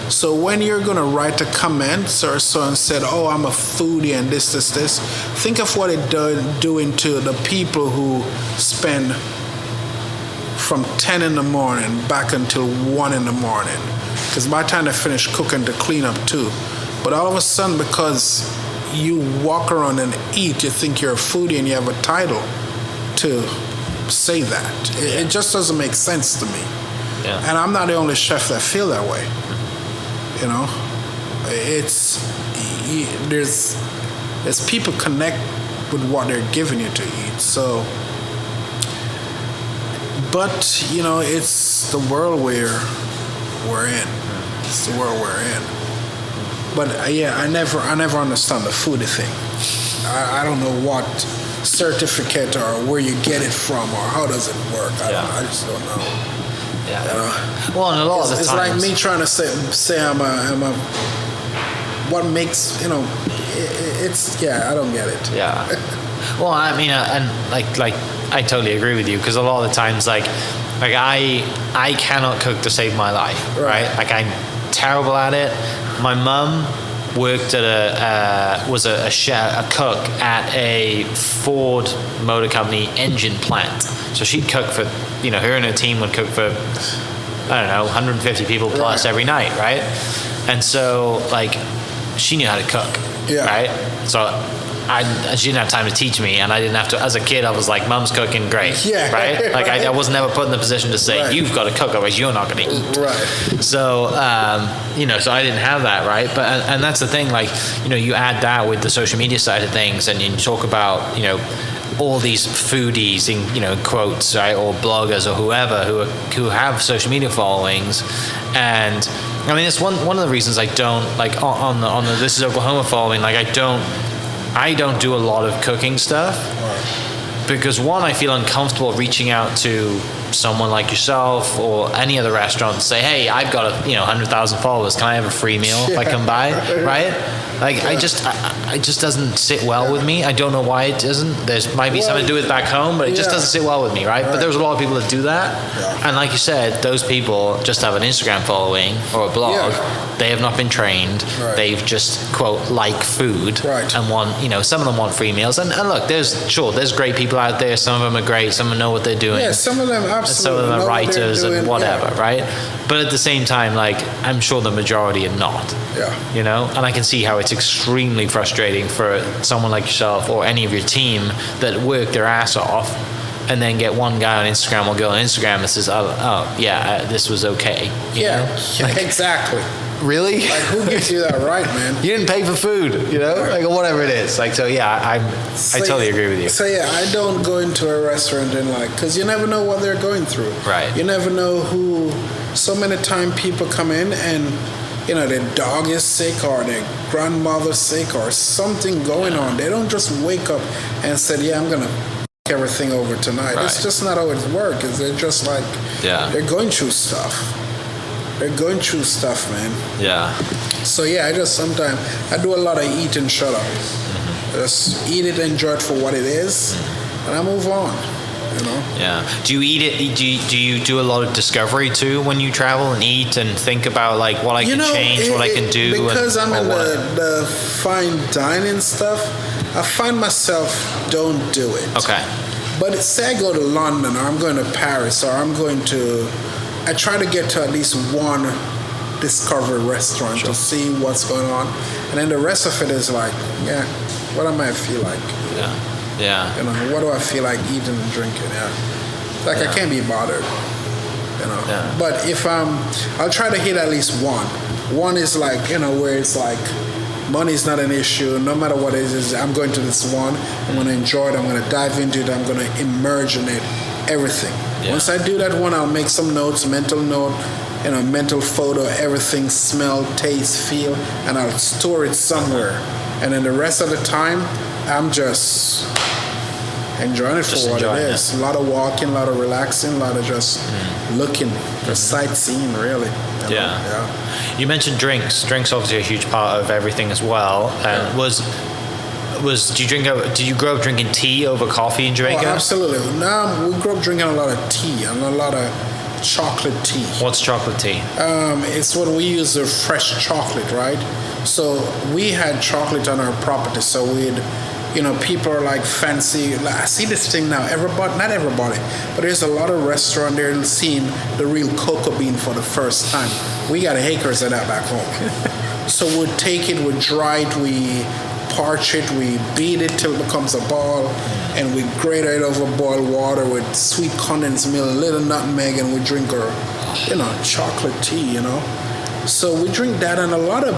So when you're going to write a comment or so and said, I'm a foodie and this, think of what it doing to the people who spend from 10 in the morning back until 1 in the morning. Because by the time they finish cooking to clean up too, But all of a sudden, because you walk around and eat, you think you're a foodie and you have a title to say that. It just doesn't make sense to me. Yeah. And I'm not the only chef that feel that way. You know, there's people connect with what they're giving you to eat. So, but you know, it's the world we're in. It's the world we're in. But yeah, I never understand the foodie thing. I don't know what certificate or where you get it from or how does it work. I just don't know. Yeah. You know? Well, and a lot of the it's times, like me trying to say I'm a what makes, you know, it's I don't get it. Yeah. Well, I mean, and like I totally agree with you, because a lot of the times, like I cannot cook to save my life, right? Like I'm terrible at it. My mum worked at was a cook at a Ford Motor Company engine plant. So she'd cook for, you know, her and her team would cook for, I don't know, 150 people plus every night, right? And so, like, she knew how to cook, right? So she didn't have time to teach me, and I didn't have to. As a kid, I was like, "Mum's cooking, great," right? Like I was never put in the position to say, "You've got to cook, otherwise you're not going to eat." Right. So you know, so I didn't have that, right? But and that's the thing, like, you know, you add that with the social media side of things, and you talk about, you know, all these foodies in, you know, quotes, right, or bloggers or whoever who have social media followings. And I mean, it's one of the reasons I don't like on the This Is Oklahoma following. Like, I don't do a lot of cooking stuff, because one, I feel uncomfortable reaching out to someone like yourself or any other restaurant and say, "Hey, I've got 100,000 followers. Can I have a free meal if I come by?" Right? Like, it just doesn't sit well with me. I don't know why it doesn't. There's might be something to do with back home, but it just doesn't sit well with me, right? But there's a lot of people that do that, and like you said, those people just have an Instagram following or a blog. They have not been trained. They've just quote like food and want, you know, some of them want free meals. And look, there's great people out there. Some of them are great. Some of them know what they're doing. Yeah, some of them absolutely. Some of them are writers and whatever, right? But at the same time, like, I'm sure the majority are not. Yeah. You know, and I can see how it's extremely frustrating for someone like yourself or any of your team that work their ass off, and then get one guy on Instagram or girl on Instagram that says, this was okay. You know? Like, exactly. Really? Like, who gives you that right, man? You didn't pay for food, you know, like, or whatever it is. Like, so yeah, I totally agree with you. So yeah, I don't go into a restaurant and because you never know what they're going through. Right. You never know who. So many times people come in and, you know, their dog is sick or their grandmother's sick or something going on. They don't just wake up and say, "Yeah, I'm gonna everything over tonight." It's just not how it works. They're just like, they're going through stuff. They're going through stuff, man. Yeah. So yeah, I do a lot of eat and shut up. Just eat it, enjoy it for what it is, and I move on. You know? Yeah. Do you eat it? Do you do a lot of discovery too when you travel and eat and think about like what I can change, what I can do? Because I'm in the fine dining stuff, I find myself don't do it. Okay. But say I go to London or I'm going to Paris or I try to get to at least one discovery restaurant to see what's going on, and then the rest of it is like, what am I feel like? Yeah. You know, what do I feel like eating and drinking? I can't be bothered. You know. Yeah. But if I'll try to hit at least one. One is like, you know, where it's like money's not an issue. No matter what it is, I'm going to this one. I'm going to enjoy it. I'm going to dive into it. I'm going to immerse in it. Everything. Yeah. Once I do that one, I'll make some notes, mental note, you know, mental photo, everything, smell, taste, feel, and I'll store it somewhere. And then the rest of the time, I'm just enjoying it for what it is. A lot of walking, a lot of relaxing, a lot of just looking, just sightseeing, really. Yeah. You mentioned drinks. Drinks obviously a huge part of everything as well. And did you grow up drinking tea over coffee in Jamaica? Oh, absolutely. No, we grew up drinking a lot of tea and a lot of chocolate tea. What's chocolate tea? It's what we use, the fresh chocolate, right? So we had chocolate on our property, so we'd people are like fancy. Like, I see this thing now. Not everybody, but there's a lot of restaurant there seeing the real cocoa bean for the first time. We got acres of that back home. So we take it, we dry it, we parch it, we beat it till it becomes a ball, and we grate it over boiled water with sweet condensed milk, a little nutmeg, and we drink our, chocolate tea, So we drink that and a lot of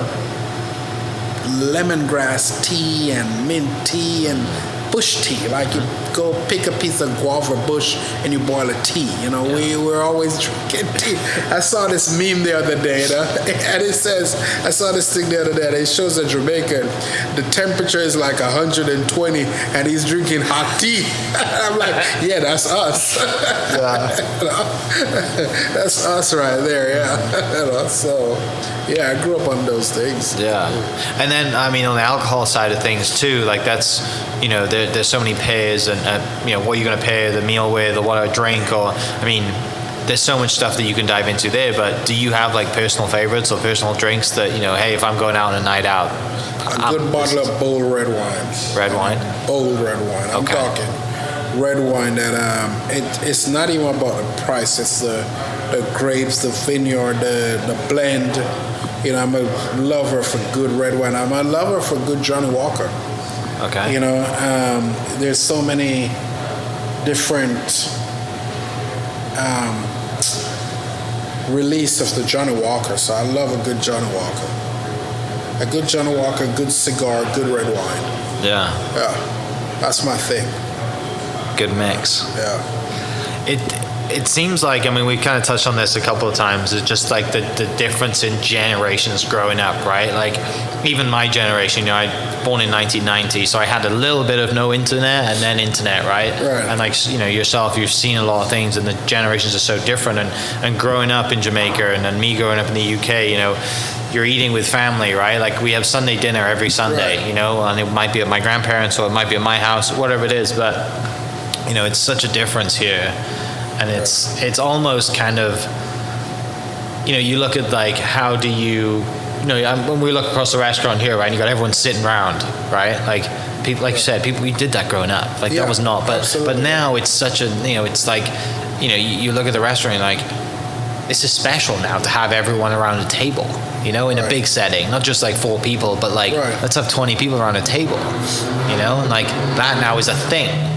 lemongrass tea and mint tea and bush tea. Like you go pick a piece of guava bush and you boil a tea. We're always drinking tea. I saw this meme the other day, and it says, I saw this thing the other day, and it shows a Jamaican. The temperature is like 120, and he's drinking hot tea. I'm like, yeah, that's us. That's us right there, yeah. So, yeah, I grew up on those things. Yeah. And then, on the alcohol side of things, too, like that's, there's so many pairs and, what you're going to pair the meal with or what I drink or, there's so much stuff that you can dive into there, but do you have like personal favorites or personal drinks that, hey, if I'm going out on a night out? A good bottle of bold red wine. Red wine? Bold red wine. I'm talking red wine that it's not even about the price. It's the grapes, the vineyard, the blend. I'm a lover for good red wine. I'm a lover for good Johnny Walker. Okay. There's so many different release of the Johnny Walker, so I love a good Johnny Walker. A good Johnny Walker, good cigar, good red wine. Yeah. Yeah, that's my thing. Good mix. Yeah. It seems like, we kind of touched on this a couple of times, it's just like the difference in generations growing up, right? Like, even my generation, I born in 1990, so I had a little bit of no internet and then internet, right? Right. And like, yourself, you've seen a lot of things and the generations are so different. And growing up in Jamaica and then me growing up in the UK, you're eating with family, right? Like we have Sunday dinner every Sunday, right. And it might be at my grandparents' or it might be at my house, whatever it is, but, it's such a difference here. And it's almost kind of, you look at like, how do you, when we look across the restaurant here, right, and you got everyone sitting around, right? Like people, like you said, we did that growing up. Like that was not, but now it's such a, it's like, you look at the restaurant and like, this is special now to have everyone around a table, in a big setting, not just like 4 people, but like, let's have 20 people around a table, and like that now is a thing.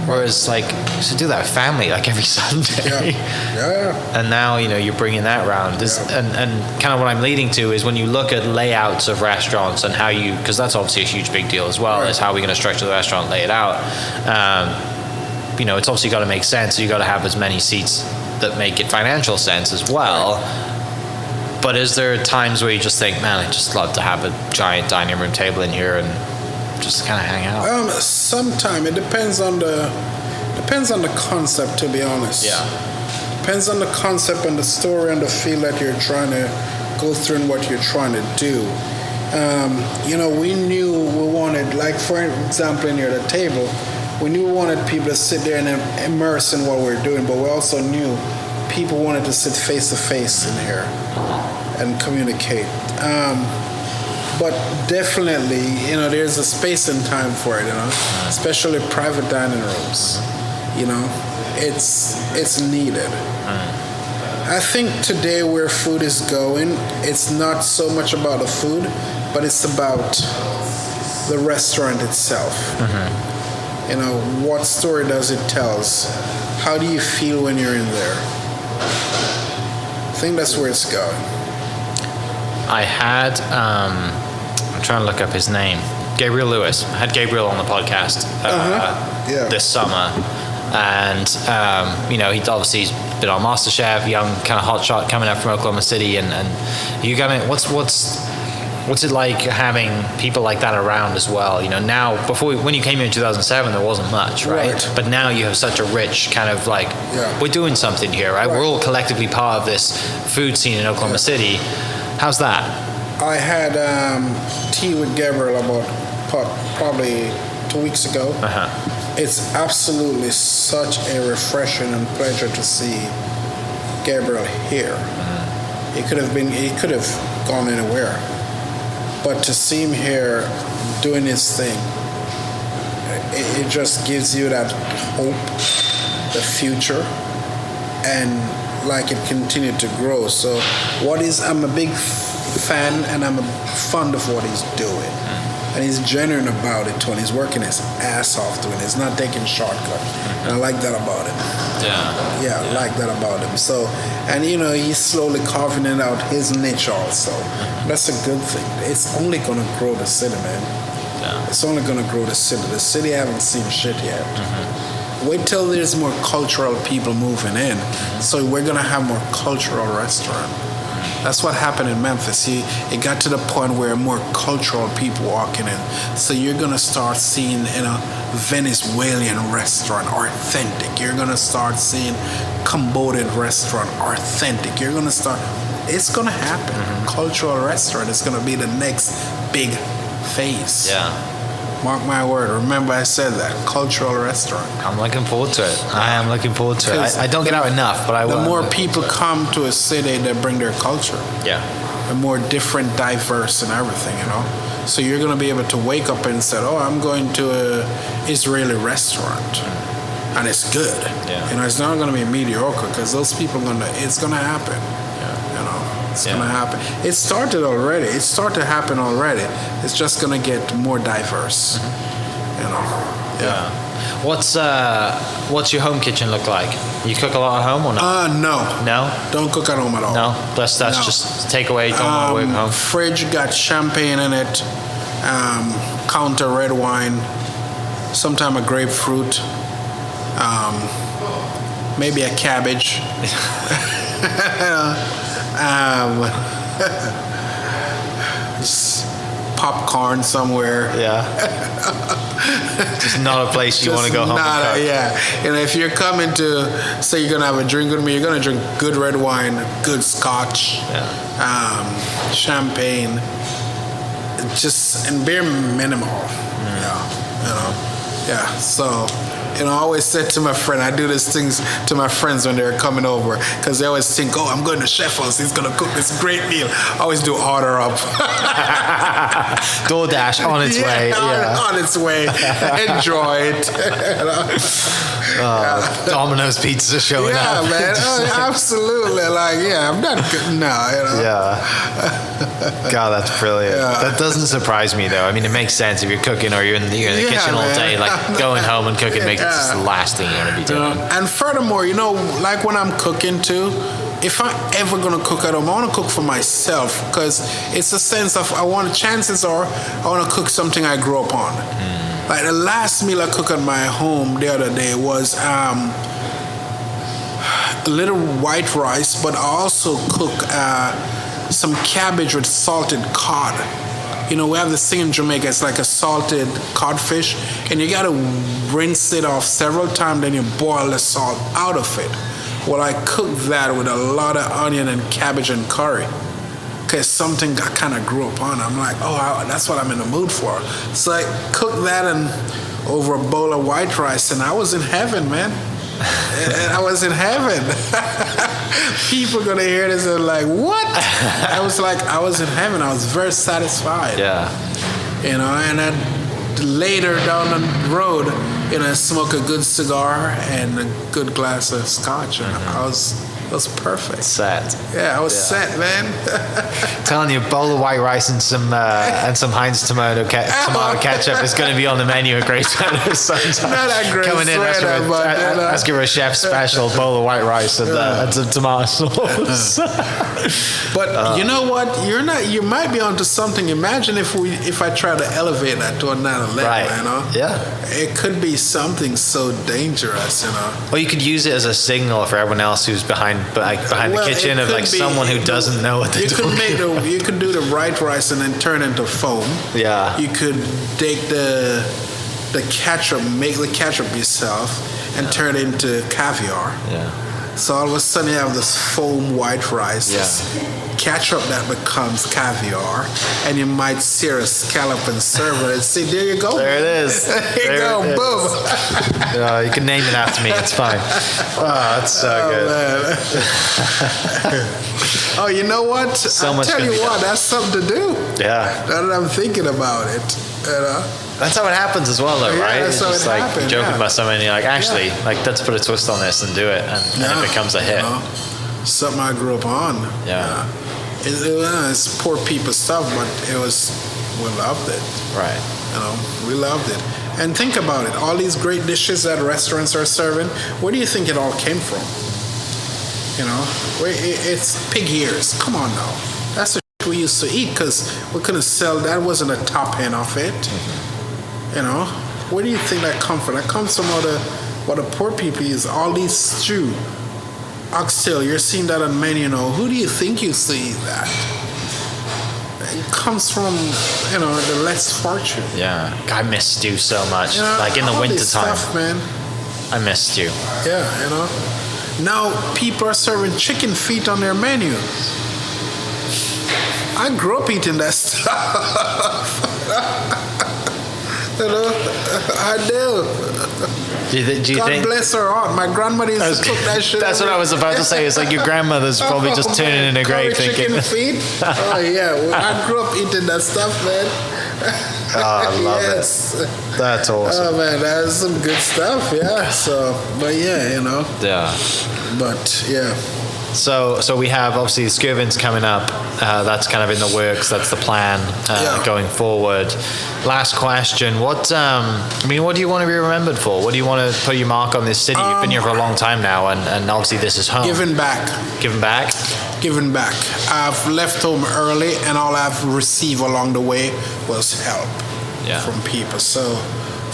Whereas, like, you used to do that with family, like, every Sunday. Yeah. And now, you're bringing that round. And kind of what I'm leading to is when you look at layouts of restaurants and how because that's obviously a huge big deal as well, is how we're going to structure the restaurant, lay it out. It's obviously got to make sense. So you got to have as many seats that make it financial sense as well. But is there times where you just think, man, I'd just love to have a giant dining room table in here and just kind of hang out? Sometime it depends on the concept, to be honest. Yeah. Depends on the concept and the story and the feel that you're trying to go through and what you're trying to do. We knew we wanted, like for example, in here the table, we knew we wanted people to sit there and immerse in what we're doing, but we also knew people wanted to sit face to face in here and communicate. But definitely, there's a space and time for it, especially private dining rooms. It's needed. I think today where food is going, it's not so much about the food, but it's about the restaurant itself. What story does it tell? How do you feel when you're in there? I think that's where it's going. I had, I'm trying to look up his name, Gabriel Lewis. I had Gabriel on the podcast this summer. And, he's obviously been on MasterChef, young kind of hotshot coming up from Oklahoma City. And you got what's it like having people like that around as well? Now, when you came here in 2007, there wasn't much, right? But now you have such a rich kind of like, we're doing something here, right? We're all collectively part of this food scene in Oklahoma City. How's that? I had tea with Gabriel about probably 2 weeks ago. It's absolutely such a refreshing and pleasure to see Gabriel here. He could have gone anywhere, but to see him here doing his thing, it just gives you that hope, the future, and like it continued to grow. So I'm a big fan, and I'm fond of what he's doing. And he's genuine about it, Tony. He's working his ass off doing it. He's not taking shortcuts. And I like that about him. Yeah, I like that about him. So, and he's slowly carving it out his niche also. That's a good thing. It's only going to grow the city, man. Yeah. It's only going to grow the city. The city haven't seen shit yet. Wait till there's more cultural people moving in. So we're going to have more cultural restaurants. That's what happened in Memphis. It got to the point where more cultural people walking in. So you're gonna start seeing Venezuelan restaurant, authentic. You're gonna start seeing Cambodian restaurant, authentic. It's gonna happen. Cultural restaurant is gonna be the next big phase. Yeah. Mark my word. Remember I said that. Cultural restaurant. I'm looking forward to it. I am looking forward to it. I don't get out enough, but I will. The more people come to a city, they bring their culture. Yeah. The more different, diverse, and everything, So you're going to be able to wake up and say, oh, I'm going to a Israeli restaurant. And it's good. Yeah. It's not going to be mediocre because those people it's going to happen. It's going to happen. It started already. It started to happen already. It's just going to get more diverse. Yeah. What's your home kitchen look like? You cook a lot at home or not? No. No? Don't cook at home at all. No? That's just takeaway, don't want to work home? Fridge got champagne in it, counter red wine, sometime a grapefruit, maybe a cabbage. Just popcorn somewhere. Yeah. Just not a place you want to go home and cook. Yeah. If you're coming to say you're gonna have a drink with me, you're gonna drink good red wine, good scotch, champagne, just and bare minimal. So I always said to my friend, I do these things to my friends when they're coming over because they always think, oh, I'm going to Chef House, he's going to cook this great meal. I always do order up. DoorDash on its way. On its way. Enjoy it. Domino's pizza showing up. Yeah, man. Absolutely. I'm not good now. Yeah. God, that's brilliant. Yeah. That doesn't surprise me, though. I mean, it makes sense if you're cooking or you're in the kitchen all day. Going home and cooking makes it's the last thing you want to be doing. And furthermore, when I'm cooking too, if I'm ever gonna cook at home, I want to cook for myself because it's a sense of I want to cook something I grew up on. Like the last meal I cooked at my home the other day was a little white rice, but I also cook some cabbage with salted cod. We have this thing in Jamaica, it's like a salted codfish, and you gotta rinse it off several times, then you boil the salt out of it. Well, I cooked that with a lot of onion and cabbage and curry. Because something I kind of grew up on. I'm like, that's what I'm in the mood for. So I cooked that and over a bowl of white rice, and I was in heaven, man. I was in heaven. People gonna hear this and like, what? I was in heaven. I was very satisfied. Yeah. And then later down the road, smoke a good cigar and a good glass of scotch, and it was perfect. Set. Yeah, I was set, man. Telling you, a bowl of white rice and some Heinz tomato ketchup is going to be on the menu at Great Sweater sometime. Not that Great Coming in, ask for a chef special bowl of white rice and some tomato sauce. But you know what? You might be onto something. Imagine if I try to elevate that to another level, right. Yeah. It could be something so dangerous, Or you could use it as a signal for everyone else who's behind the kitchen of someone who doesn't know what they're doing. You could do the right rice and then turn into foam. Yeah. You could take the ketchup, make the ketchup yourself, and turn it into caviar. Yeah. So all of a sudden you have this foam white rice, this ketchup that becomes caviar, and you might sear a scallop and serve it. And see, there you go. There it is. There you go. Boom. You can name it after me. It's fine. Oh, that's so good. Oh, you know what? I'll tell you what, that's something to do. Yeah. Now that I'm thinking about it, That's how it happens as well, though, Yeah, right? that's It's how just it like happened, joking yeah. about something, and you're like, actually, like let's put a twist on this and do it, and it becomes a hit. You know, something I grew up on. Yeah. It's poor people stuff, but we loved it. Right. You know, we loved it. And think about it. All these great dishes that restaurants are serving, where do you think it all came from? You know, it's pig ears. Come on now. That's the shit we used to eat because we couldn't sell. That wasn't a top end of it. You know, where do you think that comes from? That comes from what the poor people use. All these stew, oxtail. You're seeing that on menu. You know, who do you think used to eat that? It comes from, you know, the less fortune. Yeah. I miss stew so much. You know, Like in the all winter this time. stuff, man. I miss stew. Yeah, you know. Now people are serving chicken feet on their menu. I grew up eating that stuff. You know, I do. Do you God think? bless her heart. My grandmother used to cook that shit. That's what I was about to say. It's like your grandmother's probably just turning in her grave Curry thinking. chicken feet. Oh yeah, I grew up eating that stuff, man. Oh, I love yes. it. That's awesome. Oh man, that's some good stuff. Yeah. So, but yeah, you know. Yeah. But yeah. So we have obviously the Skirvin's coming up. That's kind of in the works. That's the plan going forward. Last question: what do you want to be remembered for? What do you want to put your mark on this city? You've been here for a long time now, and obviously this is home. Giving back. Giving back. Giving back. I've left home early, and all I've received along the way was help from people. So,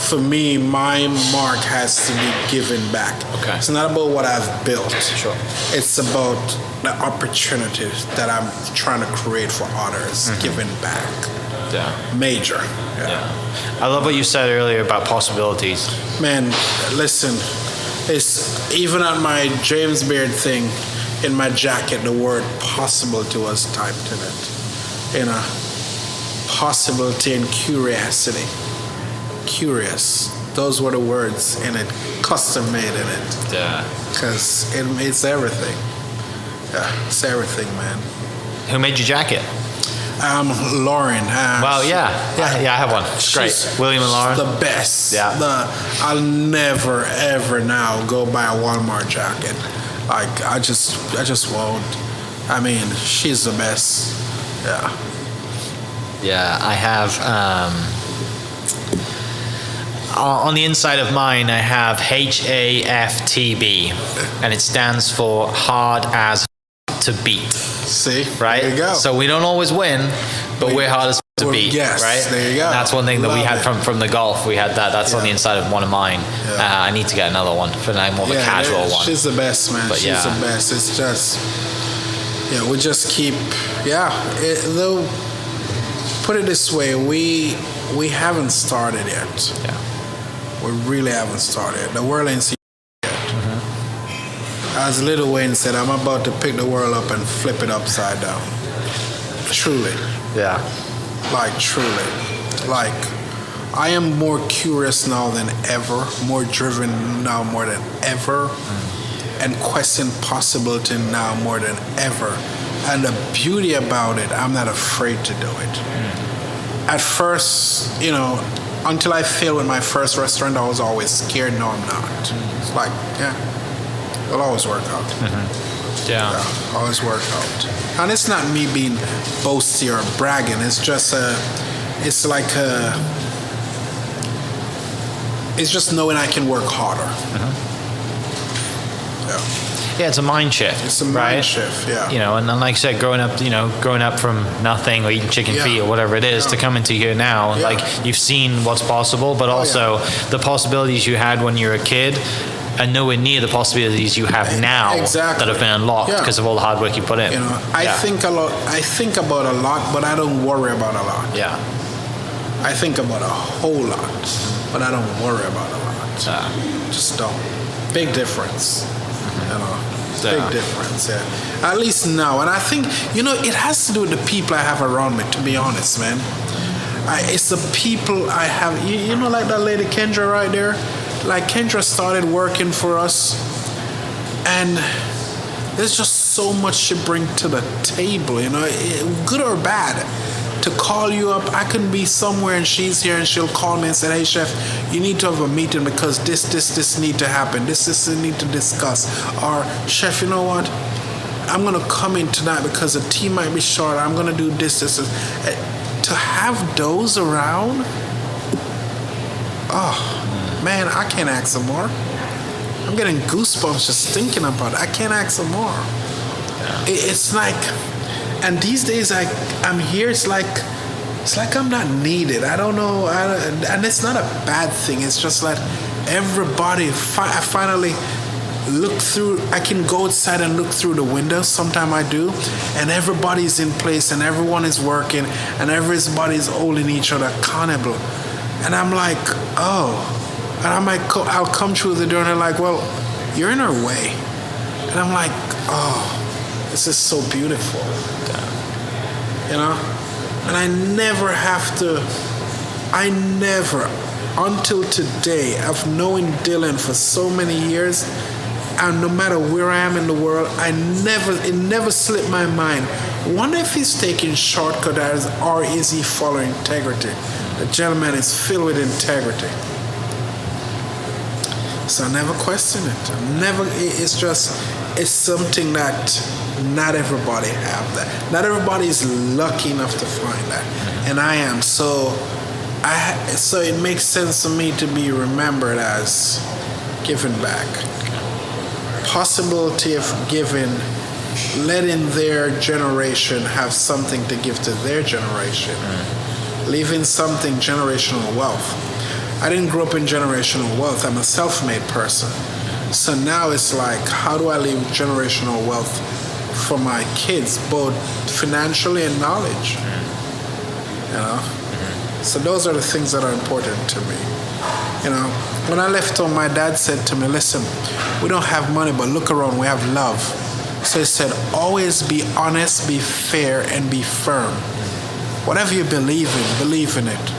for me, my mark has to be giving back. Okay. It's not about what I've built. Sure. It's about the opportunities that I'm trying to create for others. Giving back. Yeah. Major. Yeah. I love what you said earlier about possibilities. Man, listen. It's even on my James Beard thing in my jacket. The word "possibility" was typed in it. You know, possibility and curiosity. Curious. Those were the words in it, custom made in it. Yeah. Because it's everything. Yeah, it's everything, man. Who made your jacket? Lauren. Well, yeah, I have one. It's great. William and Lauren. The best. Yeah. I'll never ever now go buy a Walmart jacket. Like I just won't. I mean, she's the best. Yeah. Yeah, I have. On the inside of mine, I have HAFTB, and it stands for hard as to beat. See? Right? There you go. So we don't always win, but we're hard as to beat. Yes, right? there you go. And that's one thing that we Love had it. from the golf. We had that. That's on the inside of one of mine. Yeah. I need to get another one for more of a casual one. She's the best, man. But She's the best. It's just, we just keep, though, put it this way, we haven't started yet. Yeah. We really haven't started. The world ain't seen yet. As Lil Wayne said, I'm about to pick the world up and flip it upside down. Truly. Yeah. Like, truly. Like, I am more curious now than ever, more driven now more than ever, and question possibility now more than ever. And the beauty about it, I'm not afraid to do it. At first, until I failed with my first restaurant, I was always scared. No, I'm not. It's like, it'll always work out. Yeah. Always work out. And it's not me being boasty or bragging. It's just it's just knowing I can work harder. Yeah, it's a mind shift. It's a mind shift, yeah. And like I said, growing up from nothing or eating chicken feet or whatever it is to coming to here now, like you've seen what's possible, but also the possibilities you had when you were a kid are nowhere near the possibilities you have now that have been unlocked because of all the hard work you put in. I think a lot. I think about a lot, but I don't worry about a lot. Yeah. I think about a whole lot, but I don't worry about a lot. Just don't. Big difference. Big difference, At least now. And I think, it has to do with the people I have around me, to be honest, man. It's the people I have, like that lady Kendra right there? Like, Kendra started working for us, and there's just so much she brings to the table, good or bad. to call you up. I can be somewhere and she's here and she'll call me and say, hey, chef, you need to have a meeting because this need to happen. This need to discuss. Or, chef, you know what? I'm going to come in tonight because the tea might be short. I'm going to do this. To have those around, oh, man, I can't ask for more. I'm getting goosebumps just thinking about it. I can't ask for more. It's like, and these days I'm here, it's like I'm not needed. I don't know, and it's not a bad thing. It's just like everybody, I finally look through, I can go outside and look through the window, sometimes I do, and everybody's in place and everyone is working and everybody's holding each other accountable. And I'm like, oh, and I'll come through the door and they're like, well, you're in our way. And I'm like, oh, this is so beautiful. You know? And I never, until today, of knowing Dylan for so many years, and no matter where I am in the world, it never slipped my mind. Wonder if he's taking shortcuts or is he following integrity? The gentleman is filled with integrity. So I never question it. It's something that not everybody have that. Not everybody is lucky enough to find that. And I am. So it makes sense to me to be remembered as giving back. Possibility of giving, letting their generation have something to give to their generation. Leaving something generational wealth. I didn't grow up in generational wealth. I'm a self-made person. So now it's like, how do I leave generational wealth for my kids, both financially and knowledge? You know? So those are the things that are important to me. You know, when I left home, my dad said to me, listen, we don't have money, but look around, we have love. So he said, always be honest, be fair, and be firm. Whatever you believe in it.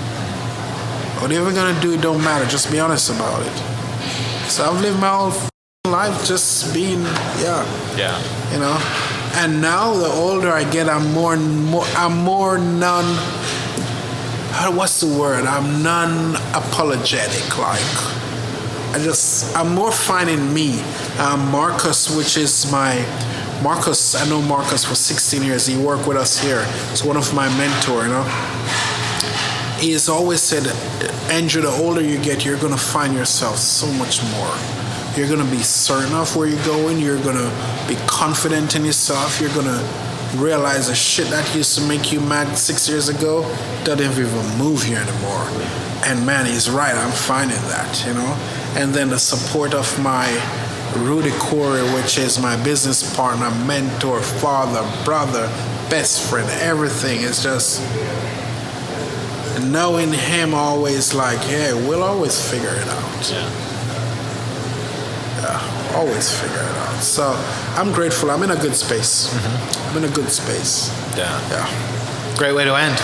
Whatever you're going to do, it don't matter. Just be honest about it. So I've lived my whole life just being, you know. And now the older I get, I'm more what's the word? I'm non-apologetic. Like, I'm more finding me. Marcus, I know Marcus for 16 years. He worked with us here. He's one of my mentors, you know. He has always said, Andrew, the older you get, you're going to find yourself so much more. You're going to be certain of where you're going. You're going to be confident in yourself. You're going to realize the shit that used to make you mad 6 years ago doesn't even move you anymore. And man, he's right. I'm finding that, you know. And then the support of my Rudy Corey, which is my business partner, mentor, father, brother, best friend, everything. It's just knowing him always like, yeah, we'll always figure it out. Yeah, always figure it out. So I'm grateful. I'm in a good space. I'm in a good space. Yeah. Great way to end.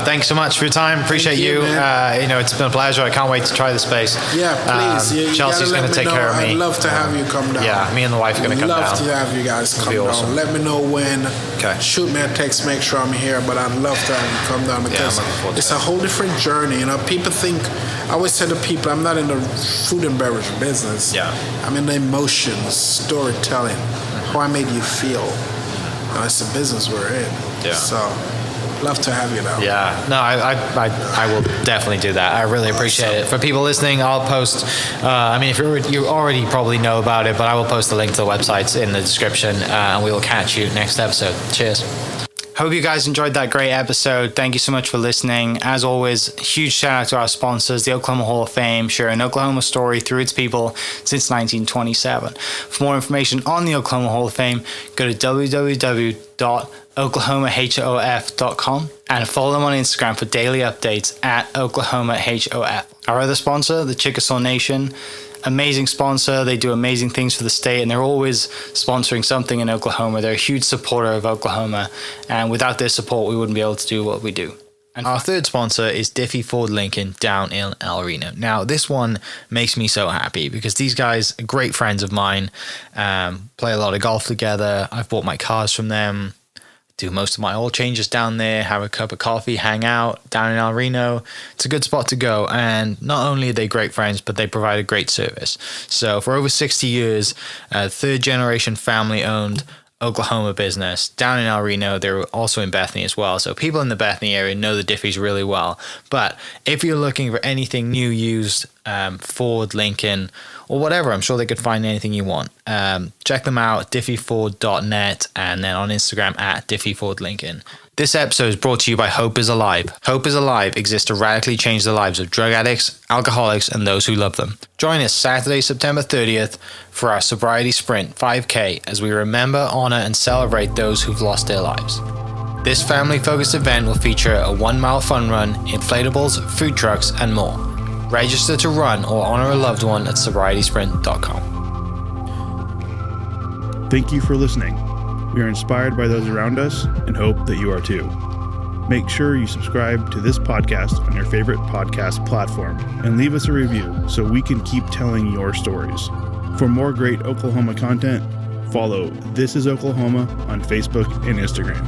Thanks so much for your time. Appreciate you. It's been a pleasure. I can't wait to try the space. Yeah, please. You Chelsea's going to take care of me. I'd love to have you come down. Yeah, me and the wife are going to come down. I'd love to have you guys come down. Awesome. Let me know when. Okay. Shoot me a text. Make sure I'm here. But I'd love to have you come down because it's a whole different journey. You know, people think. I always say to people, I'm not in the food and beverage business. Yeah. I'm in the emotions, storytelling, how I made you feel. It's the business we're in. Yeah. So. Love to have you now. Yeah, no, I will definitely do that. I really appreciate it. For people listening, I'll post. If you already probably know about it, but I will post the link to the websites in the description, and we will catch you next episode. Cheers. Hope you guys enjoyed that great episode. Thank you so much for listening. As always, huge shout out to our sponsors, the Oklahoma Hall of Fame, sharing Oklahoma story through its people since 1927. For more information on the Oklahoma Hall of Fame, go to www.oklahomahof.com and follow them on Instagram for daily updates at oklahomahof. Our other sponsor, the Chickasaw Nation, amazing sponsor. They do amazing things for the state, and they're always sponsoring something in Oklahoma. They're a huge supporter of Oklahoma, and without their support, we wouldn't be able to do what we do. And our third sponsor is Diffie Ford Lincoln down in El Reno. Now, this one makes me so happy because these guys are great friends of mine, play a lot of golf together. I've bought my cars from them. do most of my oil changes down there, have a cup of coffee, hang out down in El Reno. It's a good spot to go. And not only are they great friends, but they provide a great service. So for over 60 years, third generation family owned Oklahoma business down in El Reno. They're also in Bethany as well. So people in the Bethany area know the Diffees really well. But if you're looking for anything new, used, Ford, Lincoln, or whatever, I'm sure they could find anything you want. Check them out, diffeeford.net, and then on Instagram at diffeefordlincoln. This episode is brought to you by Hope is Alive. Hope is Alive exists to radically change the lives of drug addicts, alcoholics, and those who love them. Join us Saturday, September 30th for our Sobriety Sprint 5K as we remember, honor, and celebrate those who've lost their lives. This family-focused event will feature a 1-mile fun run, inflatables, food trucks, and more. Register to run or honor a loved one at sobrietysprint.com. Thank you for listening. We are inspired by those around us and hope that you are too. Make sure you subscribe to this podcast on your favorite podcast platform and leave us a review so we can keep telling your stories. For more great Oklahoma content, follow This Is Oklahoma on Facebook and Instagram.